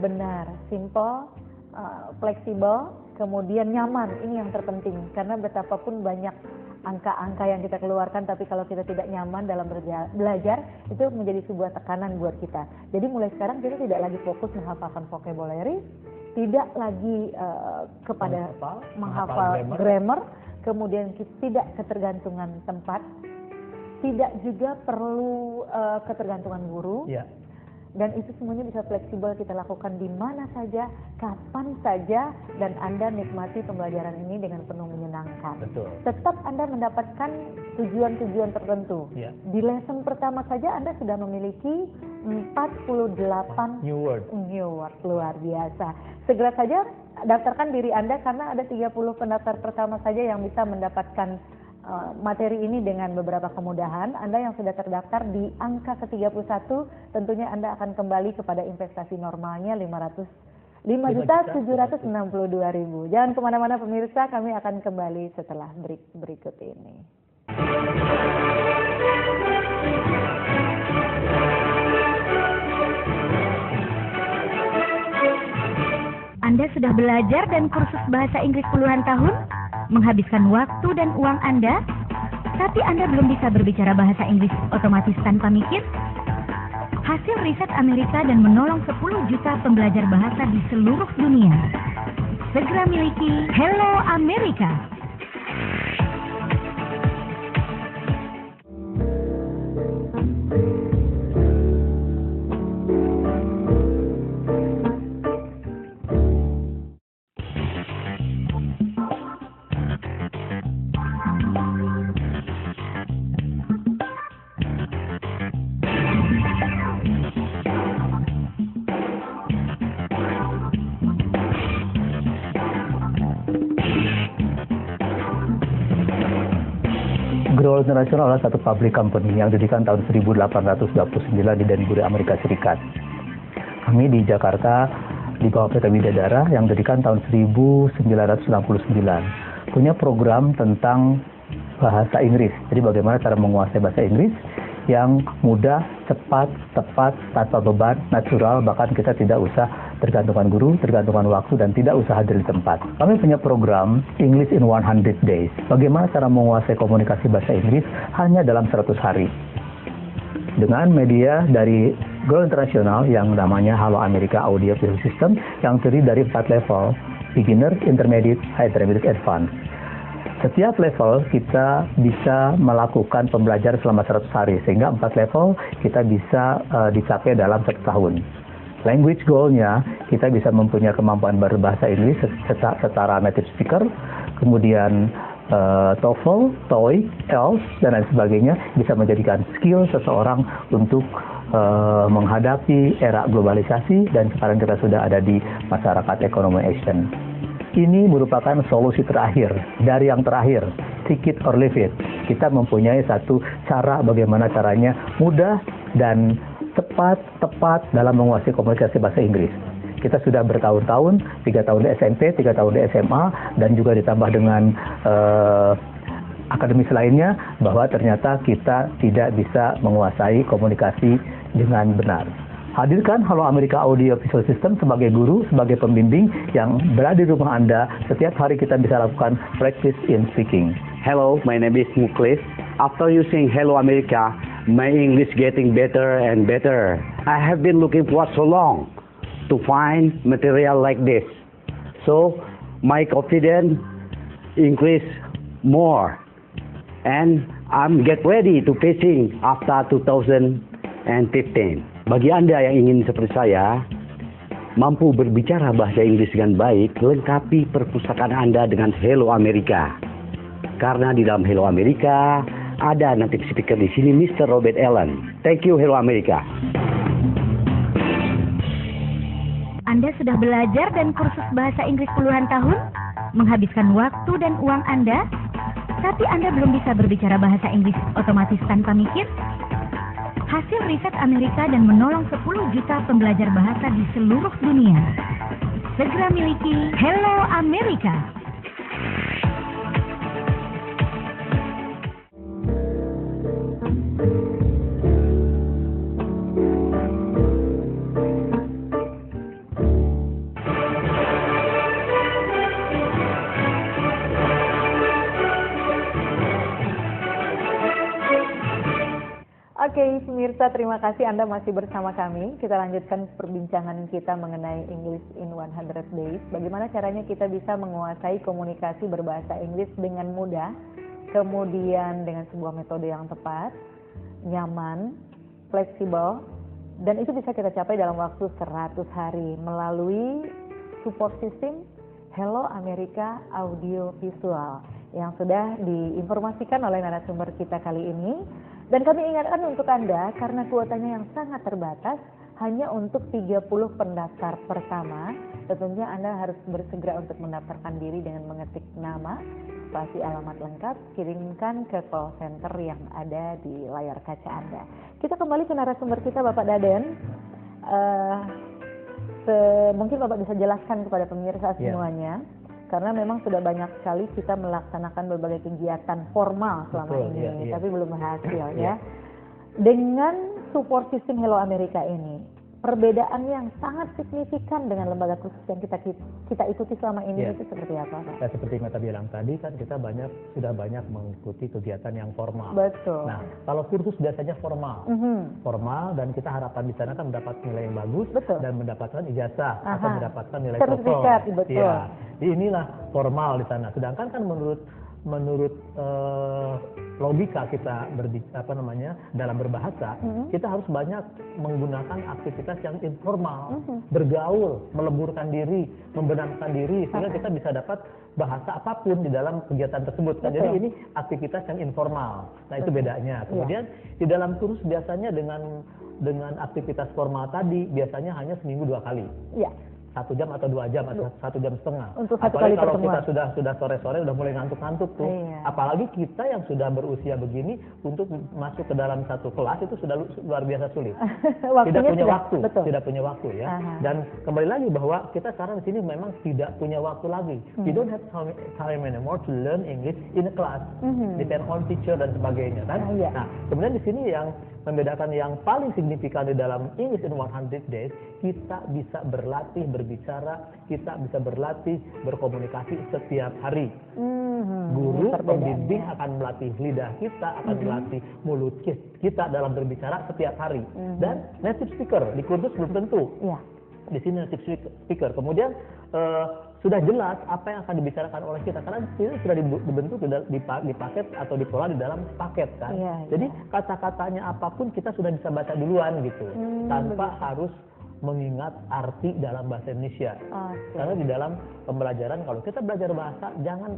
Benar, simple, fleksibel, kemudian nyaman. Ini yang terpenting karena betapapun banyak angka-angka yang kita keluarkan, tapi kalau kita tidak nyaman dalam belajar, itu menjadi sebuah tekanan buat kita. Jadi mulai sekarang kita tidak lagi fokus menghafalkan vocabulary, tidak lagi kepada menghafal grammar, kemudian tidak ketergantungan tempat, tidak juga perlu ketergantungan guru. Ya. Dan itu semuanya bisa fleksibel kita lakukan di mana saja, kapan saja, dan Anda nikmati pembelajaran ini dengan penuh menyenangkan. Betul. Tetap Anda mendapatkan tujuan-tujuan tertentu. Ya. Di lesson pertama saja Anda sudah memiliki 48 new word. Luar biasa. Segera saja daftarkan diri Anda karena ada 30 pendaftar pertama saja yang bisa mendapatkan materi ini dengan beberapa kemudahan. Anda yang sudah terdaftar di angka ke-31 tentunya Anda akan kembali kepada investasi normalnya 5.762.000. Jangan kemana-mana pemirsa, kami akan kembali setelah break berikut ini. Anda sudah belajar dan kursus bahasa Inggris puluhan tahun? Menghabiskan waktu dan uang Anda, tapi Anda belum bisa berbicara bahasa Inggris otomatis tanpa mikir? Hasil riset Amerika dan menolong 10 juta pembelajar bahasa di seluruh dunia. Segera miliki Hello America. Grow International adalah satu public company yang didirikan tahun 1829 di Danbury, Amerika Serikat. Kami di Jakarta di bawah PT Widadara yang didirikan tahun 1969. Punya program tentang bahasa Inggris. Jadi bagaimana cara menguasai bahasa Inggris yang mudah, cepat, tepat, tanpa beban, natural, bahkan kita tidak usah tergantungan guru, tergantungan waktu, dan tidak usah hadir di tempat. Kami punya program English in 100 Days. Bagaimana cara menguasai komunikasi bahasa Inggris hanya dalam 100 hari. Dengan media dari Grow International yang namanya Hello America Audio Visual System yang terdiri dari 4 level, beginner, intermediate, high intermediate, advanced. Setiap level kita bisa melakukan pembelajaran selama 100 hari, sehingga 4 level kita bisa dicapai dalam 1 tahun. Language goal-nya, kita bisa mempunyai kemampuan berbahasa Inggris secara native speaker, kemudian TOEFL, TOEIC, IELTS, dan lain sebagainya, bisa menjadikan skill seseorang untuk menghadapi era globalisasi, dan sekarang kita sudah ada di masyarakat ekonomi Asian. Ini merupakan solusi terakhir, dari yang terakhir, take it or leave it. Kita mempunyai satu cara bagaimana caranya mudah dan tepat dalam menguasai komunikasi bahasa Inggris. Kita sudah bertahun-tahun, 3 tahun di SMP, 3 tahun di SMA, dan juga ditambah dengan akademis lainnya, bahwa ternyata kita tidak bisa menguasai komunikasi dengan benar. Hadirkan Hello America Audio Visual System sebagai guru, sebagai pembimbing yang berada di rumah Anda. Setiap hari kita bisa lakukan practice in speaking. Hello, my name is Muklis. After using Hello America, my English getting better and better. I have been looking for so long to find material like this. So, my confidence increase more. And I'm get ready to facing after 2015. Bagi Anda yang ingin seperti saya, mampu berbicara bahasa Inggris dengan baik, lengkapi perpustakaan Anda dengan Hello America. Karena di dalam Hello America, ada native speaker di sini, Mr. Robert Allen. Thank you, Hello America. Anda sudah belajar dan kursus bahasa Inggris puluhan tahun? Menghabiskan waktu dan uang Anda, tapi Anda belum bisa berbicara bahasa Inggris otomatis tanpa mikir? hasil riset Amerika dan menolong 10 juta pembelajar bahasa di seluruh dunia. Segera miliki Hello America. Oke, pemirsa, terima kasih Anda masih bersama kami. Kita lanjutkan perbincangan kita mengenai English in 100 Days. Bagaimana caranya kita bisa menguasai komunikasi berbahasa Inggris dengan mudah, kemudian dengan sebuah metode yang tepat, nyaman, fleksibel, dan itu bisa kita capai dalam waktu 100 hari melalui support system Hello America Audio Visual yang sudah diinformasikan oleh narasumber kita kali ini. Dan kami ingatkan untuk Anda, karena kuotanya yang sangat terbatas, hanya untuk 30 pendaftar pertama, tentunya Anda harus bersegera untuk mendaftarkan diri dengan mengetik nama, spasi alamat lengkap, kirimkan ke call center yang ada di layar kaca Anda. Kita kembali ke narasumber kita, Bapak Daden. Mungkin Bapak bisa jelaskan kepada pemirsa semuanya. Karena memang sudah banyak sekali kita melaksanakan berbagai kegiatan formal selama ini, tapi belum berhasil ya. Dengan support system Hello America ini, perbedaan yang sangat signifikan dengan lembaga khusus yang kita ikuti selama ini itu seperti apa, Pak? Ya, seperti Meta bilang tadi kan kita sudah banyak mengikuti kegiatan yang formal. Betul. Nah, kalau kursus biasanya formal, formal, dan kita harapan di sana kan mendapat nilai yang bagus dan mendapatkan ijazah atau mendapatkan nilai sertifikat, betul. Ya, inilah formal di sana. Sedangkan kan menurut logika kita dalam berbahasa, kita harus banyak menggunakan aktivitas yang informal, bergaul, meleburkan diri, membenamkan diri, sehingga kita bisa dapat bahasa apapun di dalam kegiatan tersebut. Nah, jadi ini aktivitas yang informal. Nah, itu bedanya. Kemudian di dalam kursus biasanya dengan aktivitas formal tadi biasanya hanya seminggu 2 kali. Iya. 1 jam atau 2 jam atau 1 jam setengah. Untuk 1 Apalagi kali kalau pertemuan. kita sudah sore-sore udah mulai ngantuk-ngantuk tuh. Apalagi kita yang sudah berusia begini untuk masuk ke dalam satu kelas itu sudah luar biasa sulit. Tidak punya waktu ya. Dan kembali lagi bahwa kita sekarang di sini memang tidak punya waktu lagi. You don't have time anymore to learn English in a class. Depend on teacher dan sebagainya kan. Nah, kemudian di sini yang membedakan yang paling signifikan di dalam English in 100 Days, kita bisa berlatih berbicara, kita bisa berlatih berkomunikasi setiap hari. Guru, pembimbing akan melatih lidah kita, akan melatih mulut kita dalam berbicara setiap hari. Dan native speaker di kursus belum tentu. Di sini native speaker. Kemudian sudah jelas apa yang akan dibicarakan oleh kita, karena ini sudah dibentuk di paket atau dikelola di dalam paket kan. Jadi kata-katanya apapun kita sudah bisa baca duluan gitu, tanpa harus mengingat arti dalam bahasa Indonesia. Karena di dalam pembelajaran kalau kita belajar bahasa, jangan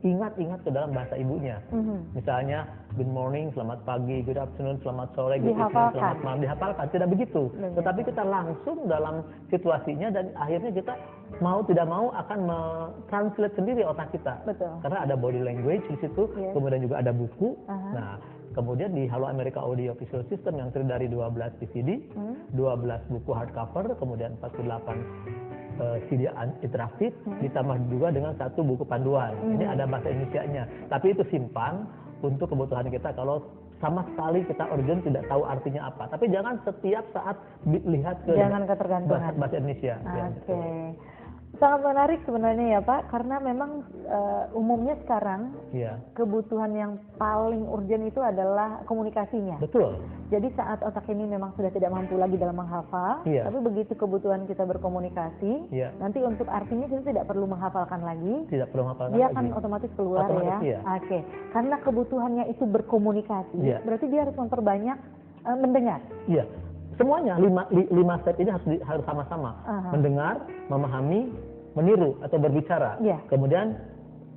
ingat ke dalam bahasa ibunya. Misalnya good morning, selamat pagi, good afternoon, selamat sore, good evening, selamat malam, dihafalkan. Tidak begitu. Tetapi kita langsung dalam situasinya, dan akhirnya kita mau tidak mau akan translate sendiri otak kita. Karena ada body language di situ, kemudian juga ada buku. Nah, kemudian di Hello America Audio Visual System yang terdiri dari 12 VCD, 12 buku hardcover, kemudian 48 CD interaktif, ditambah juga dengan 1 buku panduan. Ini ada bahasa Indonesianya. Tapi itu simpan untuk kebutuhan kita kalau sama sekali kita urgent tidak tahu artinya apa. Tapi jangan setiap saat lihat ke bahasa Indonesia. Oke. Sangat menarik sebenarnya ya Pak, karena memang umumnya sekarang kebutuhan yang paling urgent itu adalah komunikasinya. Betul. Jadi saat otak ini memang sudah tidak mampu lagi dalam menghafal, tapi begitu kebutuhan kita berkomunikasi, nanti untuk artinya kita tidak perlu menghafalkan lagi. Tidak perlu menghafalkan dia lagi. akan otomatis keluar ya. Oke. Karena kebutuhannya itu berkomunikasi, berarti dia harus memperbanyak mendengar. Iya. Semuanya 5 step ini harus sama-sama. Mendengar, memahami, meniru atau berbicara. Kemudian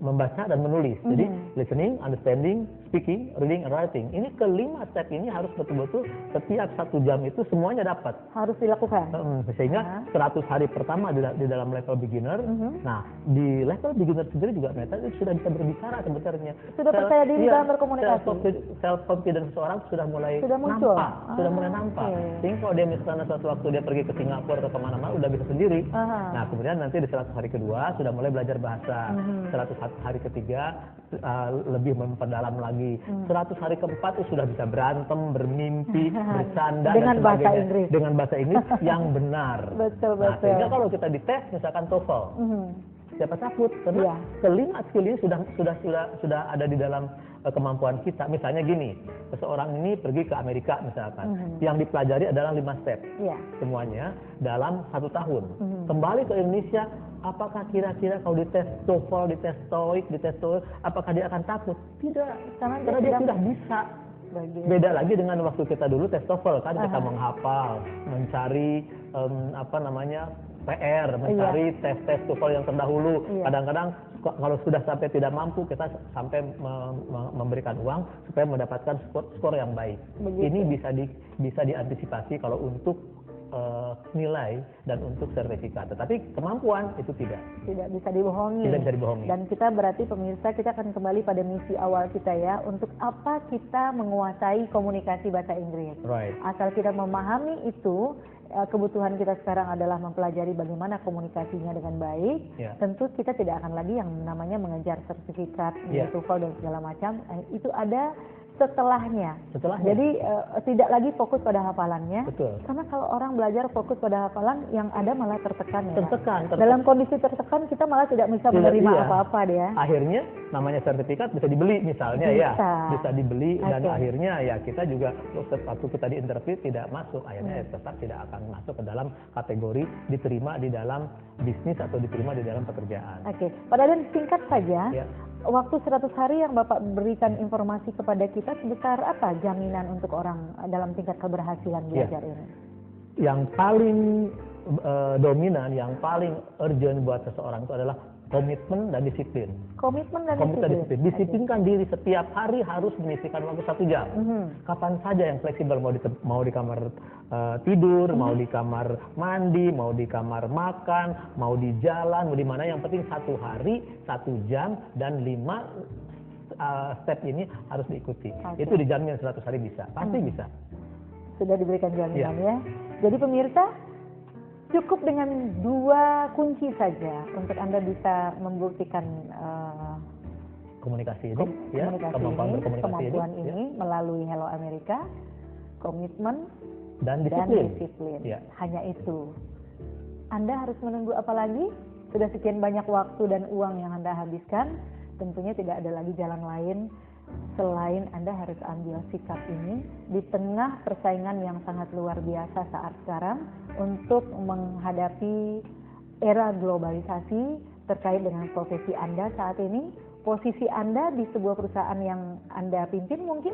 membaca dan menulis. Jadi listening, understanding, speaking, reading, and writing. Ini kelima step ini harus betul-betul setiap 1 jam itu semuanya dapat. Harus dilakukan. Sehingga 100 hari pertama di dalam level beginner. Nah, di level beginner sendiri juga Meta itu sudah bisa berbicara sebenarnya. Sudah percaya diri dalam berkomunikasi. Self confidence seseorang sudah mulai muncul. nampak. Sehingga kalau dia misalnya suatu waktu dia pergi ke Singapura atau kemana-mana udah bisa sendiri. Nah, kemudian nanti di 100 hari kedua sudah mulai belajar bahasa. 100 hari ketiga lebih memperdalam lagi. 100 hari keempat sudah bisa berantem, bermimpi, bercanda dengan dan bahasa sebagainya. Inggris. Dengan bahasa Inggris yang benar. Betul. Sehingga kalau kita dites misalkan TOEFL, siapa takut? Karena kelima skill ini sudah ada di dalam kemampuan kita. Misalnya gini, seseorang ini pergi ke Amerika misalkan, yang dipelajari adalah 5 step, semuanya dalam 1 tahun. Kembali ke Indonesia, apakah kira-kira kalau dites TOEFL, dites TOEIC, apakah dia akan takut? Tidak, karena dia sudah bisa. Beda lagi dengan waktu kita dulu tes TOEFL kan, kita menghafal, mencari PR, mencari tes TOEFL yang terdahulu. Kadang-kadang kalau sudah sampai tidak mampu, kita sampai memberikan uang supaya mendapatkan skor yang baik. Ini bisa diantisipasi kalau untuk nilai dan untuk sertifikat. Tetapi kemampuan itu tidak bisa dibohongi. Tidak bisa dibohongi. Dan kita berarti pemirsa, kita akan kembali pada misi awal kita ya, untuk apa kita menguasai komunikasi bahasa Inggris. Right. Asal kita memahami itu, kebutuhan kita sekarang adalah mempelajari bagaimana komunikasinya dengan baik. Tentu kita tidak akan lagi yang namanya mengejar sertifikat, TOEFL dan segala macam. Itu ada setelahnya. Jadi tidak lagi fokus pada hafalannya. Betul. Karena kalau orang belajar fokus pada hafalan, yang ada malah tertekan ya. Tertekan. Dalam kondisi tertekan kita malah tidak bisa menerima apa-apa dia. Akhirnya namanya sertifikat bisa dibeli misalnya bisa dibeli. Dan akhirnya ya kita juga waktu kita di interview tidak masuk, akhirnya tetap tidak akan masuk ke dalam kategori diterima di dalam bisnis atau diterima di dalam pekerjaan. Pak Dadan, singkat saja. Waktu 100 hari yang Bapak berikan informasi kepada kita, sebesar apa jaminan untuk orang dalam tingkat keberhasilan belajar ini? Yang paling dominan, yang paling urgent buat seseorang itu adalah komitmen dan disiplin. Disiplinkan diri setiap hari harus menyisihkan waktu 1 jam. Kapan saja yang fleksibel, mau di kamar tidur, mau di kamar mandi, mau di kamar makan, mau di jalan, mau di mana, yang penting 1 hari 1 jam dan 5 step ini harus diikuti. Itu dijamin 100 hari bisa, pasti bisa. Sudah diberikan jaminan ya. Jadi pemirsa, cukup dengan 2 kunci saja untuk Anda bisa membuktikan komunikasi ini, kemampuan ini melalui Hello America, komitmen dan disiplin. Hanya itu. Anda harus menunggu apa lagi? Sudah sekian banyak waktu dan uang yang Anda habiskan, tentunya tidak ada lagi jalan lain selain Anda harus ambil sikap ini di tengah persaingan yang sangat luar biasa saat sekarang untuk menghadapi era globalisasi terkait dengan profesi Anda saat ini, posisi Anda di sebuah perusahaan yang Anda pimpin mungkin,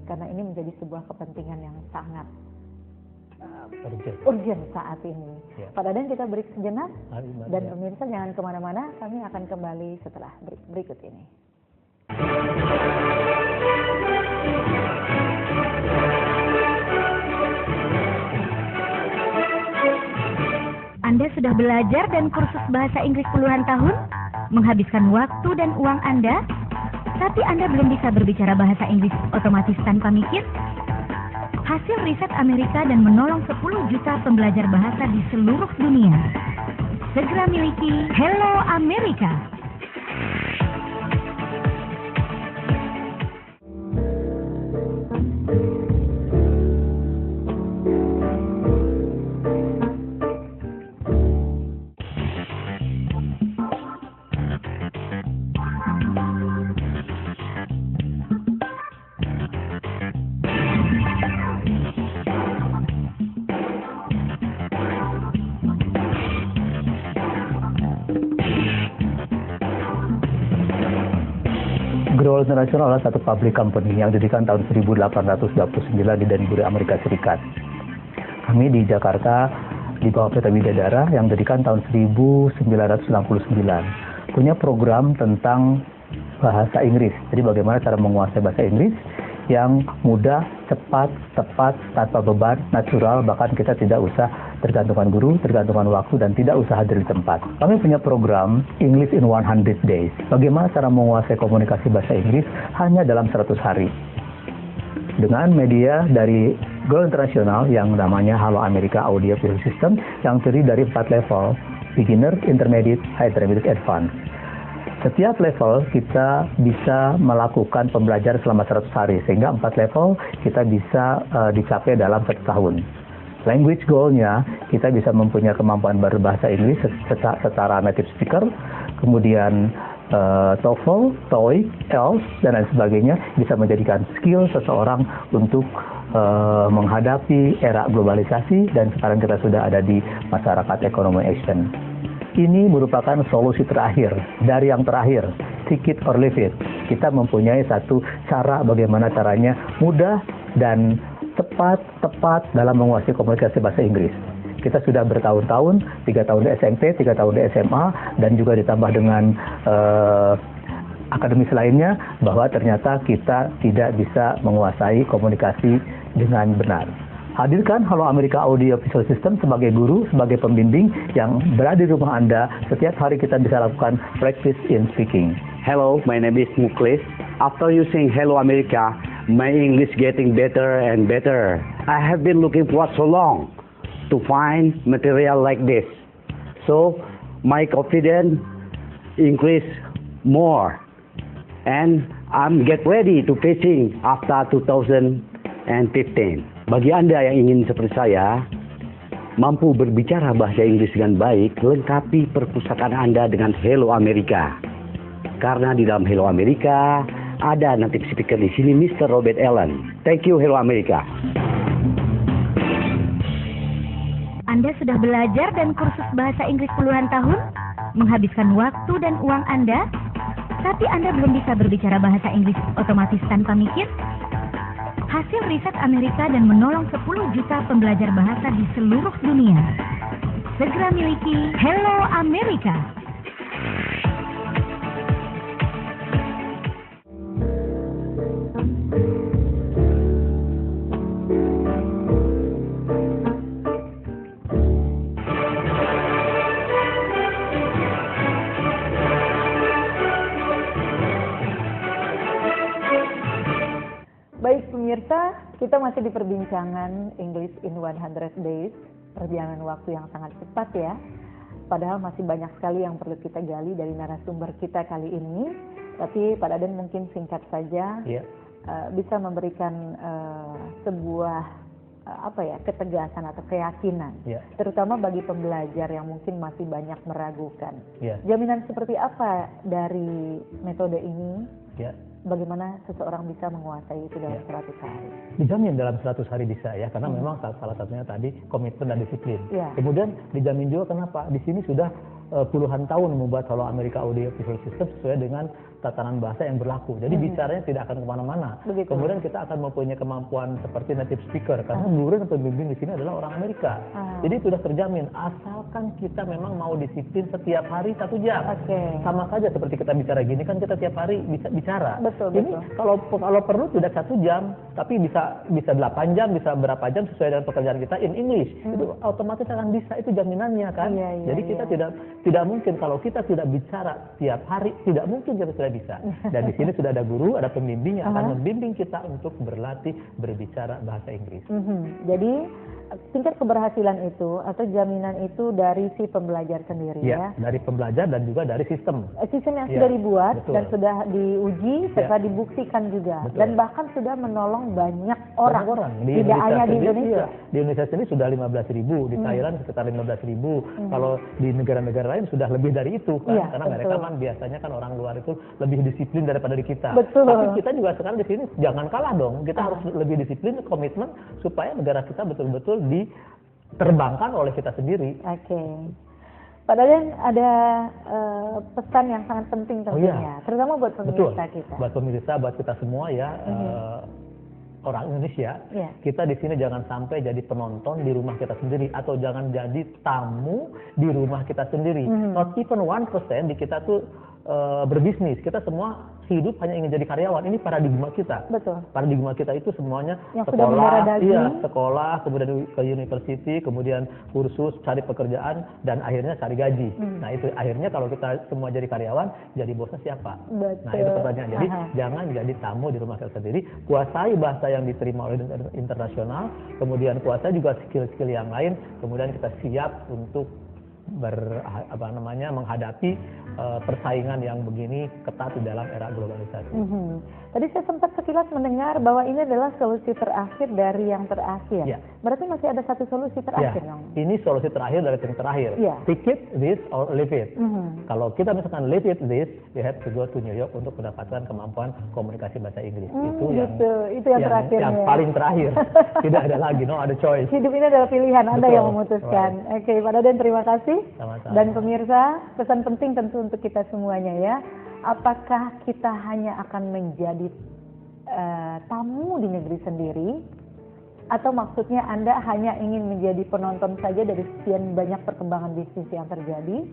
karena ini menjadi sebuah kepentingan yang sangat urgent saat ini. Pak Dadan, kita break sejenak, dan pemirsa jangan kemana-mana, kami akan kembali setelah berikut ini. Anda sudah belajar dan kursus bahasa Inggris puluhan tahun, menghabiskan waktu dan uang Anda, tapi Anda belum bisa berbicara bahasa Inggris otomatis tanpa mikir? Hasil riset Amerika dan menolong 10 juta pembelajar bahasa di seluruh dunia. Segera miliki Hello America. Grow International adalah satu public company yang didirikan tahun 1829 di Danbury, Amerika Serikat. Kami di Jakarta di bawah PT Widadara yang didirikan tahun 1969. Punya program tentang bahasa Inggris. Jadi bagaimana cara menguasai bahasa Inggris yang mudah, cepat, tepat, tanpa beban, natural, bahkan kita tidak usah tergantungan guru, tergantungan waktu, dan tidak usah hadir di tempat. Kami punya program English in 100 Days. Bagaimana cara menguasai komunikasi bahasa Inggris hanya dalam 100 hari. Dengan media dari Go International yang namanya Halo America Audio Visual System yang terdiri dari 4 level, beginner, intermediate, high intermediate, advanced. Setiap level kita bisa melakukan pembelajaran selama 100 hari, sehingga 4 level kita bisa dicapai dalam 1 tahun. Language goal-nya, kita bisa mempunyai kemampuan berbahasa Inggris secara native speaker, kemudian TOEFL, TOEIC, IELTS, dan lain sebagainya, bisa menjadikan skill seseorang untuk menghadapi era globalisasi, dan sekarang kita sudah ada di masyarakat ekonomi Asian. Ini merupakan solusi terakhir, dari yang terakhir, take it or leave it. Kita mempunyai satu cara bagaimana caranya mudah dan tepat dalam menguasai komunikasi bahasa Inggris. Kita sudah bertahun-tahun, 3 tahun di SMP, 3 tahun di SMA, dan juga ditambah dengan akademis lainnya, bahwa ternyata kita tidak bisa menguasai komunikasi dengan benar. Hadirkan Halo America Audio Visual System sebagai guru, sebagai pembimbing yang berada di rumah Anda. Setiap hari kita bisa lakukan practice in speaking. Hello, my name is Muklis. After using Hello America, my English getting better and better. I have been looking for so long to find material like this. So, my confidence increase more. And I'm get ready to facing after 2015. Bagi Anda yang ingin seperti saya, mampu berbicara bahasa Inggris dengan baik, lengkapi perpustakaan Anda dengan Hello America. Karena di dalam Hello America, ada native speaker di sini, Mr. Robert Allen. Thank you, Hello America. Anda sudah belajar dan kursus bahasa Inggris puluhan tahun, menghabiskan waktu dan uang Anda, tapi Anda belum bisa berbicara bahasa Inggris otomatis tanpa mikir? Hasil riset Amerika dan menolong 10 juta pembelajar bahasa di seluruh dunia. Segera miliki Hello America. Baik pemirsa, kita masih di perbincangan English in 100 Days, perjalanan waktu yang sangat cepat ya. Padahal masih banyak sekali yang perlu kita gali dari narasumber kita kali ini. Tapi Pak Daden mungkin singkat saja bisa memberikan sebuah ketegasan atau keyakinan, terutama bagi pembelajar yang mungkin masih banyak meragukan. Jaminan seperti apa dari metode ini? Bagaimana seseorang bisa menguasai itu dalam 100 hari? Dijamin dalam 100 hari bisa ya, karena memang salah satunya tadi komitmen dan disiplin. Kemudian dijamin juga kenapa? Di sini sudah puluhan tahun membuat Halo America Audio Visual System sesuai dengan tatanan bahasa yang berlaku. Jadi bicaranya tidak akan kemana-mana. Kemudian kita akan mempunyai kemampuan seperti native speaker, karena guru dan pembimbing di sini adalah orang Amerika. Jadi sudah terjamin, asalkan kita memang mau disiplin setiap hari 1 jam. Sama saja seperti kita bicara gini kan, kita tiap hari bisa bicara. Ini kalau perlu tidak 1 jam, tapi bisa 8 jam, bisa berapa jam sesuai dengan pekerjaan kita in English. Itu otomatis akan bisa, itu jaminannya kan. Jadi kita tidak mungkin kalau kita tidak bicara tiap hari, tidak mungkin kita tidak bisa. Dan di sini sudah ada guru, ada pembimbing yang akan membimbing kita untuk berlatih berbicara bahasa Inggris. Jadi tingkat keberhasilan itu atau jaminan itu dari si pembelajar sendiri ya? Dari pembelajar dan juga dari sistem. Sistem yang sudah dibuat dan sudah diuji serta dibuktikan juga. Dan bahkan sudah menolong banyak orang. Tidak hanya di Indonesia. Di Indonesia sendiri sudah 15.000, di Thailand sekitar 15.000. Kalau di negara-negara lain sudah lebih dari itu kan, karena mereka kan biasanya kan orang luar itu lebih disiplin daripada di kita. Tapi kita juga sekarang di sini jangan kalah dong. Kita harus lebih disiplin, komitmen supaya negara kita betul-betul diterbangkan oleh kita sendiri. Pak Daden, ada pesan yang sangat penting tentunya, terutama buat pemirsa kita. Buat pemirsa, buat kita semua ya. Orang Indonesia, kita di sini jangan sampai jadi penonton di rumah kita sendiri, atau jangan jadi tamu di rumah kita sendiri. Not even 1% di kita tuh berbisnis. Kita semua hidup hanya ingin jadi karyawan. Ini paradigma kita. Betul. Paradigma kita itu semuanya Yang sudah mendarah daging. sekolah, kemudian ke university, kemudian kursus, cari pekerjaan, dan akhirnya cari gaji. Nah itu akhirnya kalau kita semua jadi karyawan, jadi bosnya siapa? Betul. Nah itu pertanyaan. Jadi Aha. jangan jadi tamu di rumah kita sendiri. Kuasai bahasa yang diterima oleh internasional, kemudian kuasai juga skill-skill yang lain, kemudian kita siap untuk menghadapi persaingan yang begini ketat di dalam era globalisasi. Tadi saya sempat sekilas mendengar bahwa ini adalah solusi terakhir dari yang terakhir. Ya. Berarti masih ada satu solusi terakhir dong. Ini solusi terakhir dari yang terakhir. Ya. Take it this or leave it. Kalau kita misalkan leave it this, we have to go to New York untuk mendapatkan kemampuan komunikasi bahasa Inggris. Itu yang terakhir. Yang paling terakhir. Tidak ada lagi, no ada choice. Hidup ini adalah pilihan, Anda Betul. yang memutuskan. Oke, Pak Daden terima kasih. Sama-sama. Dan pemirsa, pesan penting tentu untuk kita semuanya ya. Apakah kita hanya akan menjadi tamu di negeri sendiri, atau maksudnya Anda hanya ingin menjadi penonton saja dari sekian banyak perkembangan bisnis yang terjadi,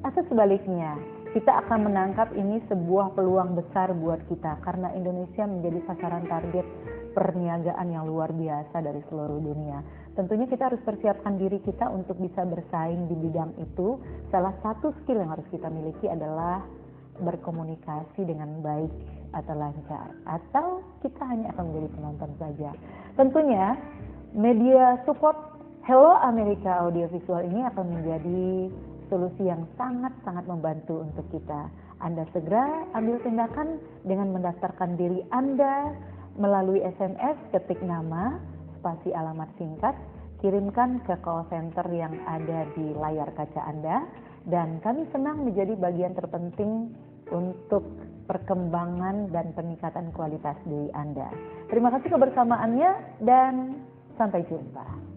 atau sebaliknya kita akan menangkap ini sebuah peluang besar buat kita karena Indonesia menjadi sasaran target perniagaan yang luar biasa dari seluruh dunia. Tentunya kita harus persiapkan diri kita untuk bisa bersaing di bidang itu. Salah satu skill yang harus kita miliki adalah berkomunikasi dengan baik atau lancar, atau kita hanya akan menjadi penonton saja. Tentunya media support Hello America Audiovisual ini akan menjadi solusi yang sangat-sangat membantu untuk kita. Anda segera ambil tindakan dengan mendaftarkan diri Anda melalui SMS, ketik nama, spasi alamat singkat, kirimkan ke call center yang ada di layar kaca Anda, dan kami senang menjadi bagian terpenting untuk perkembangan dan peningkatan kualitas diri Anda. Terima kasih kebersamaannya dan sampai jumpa.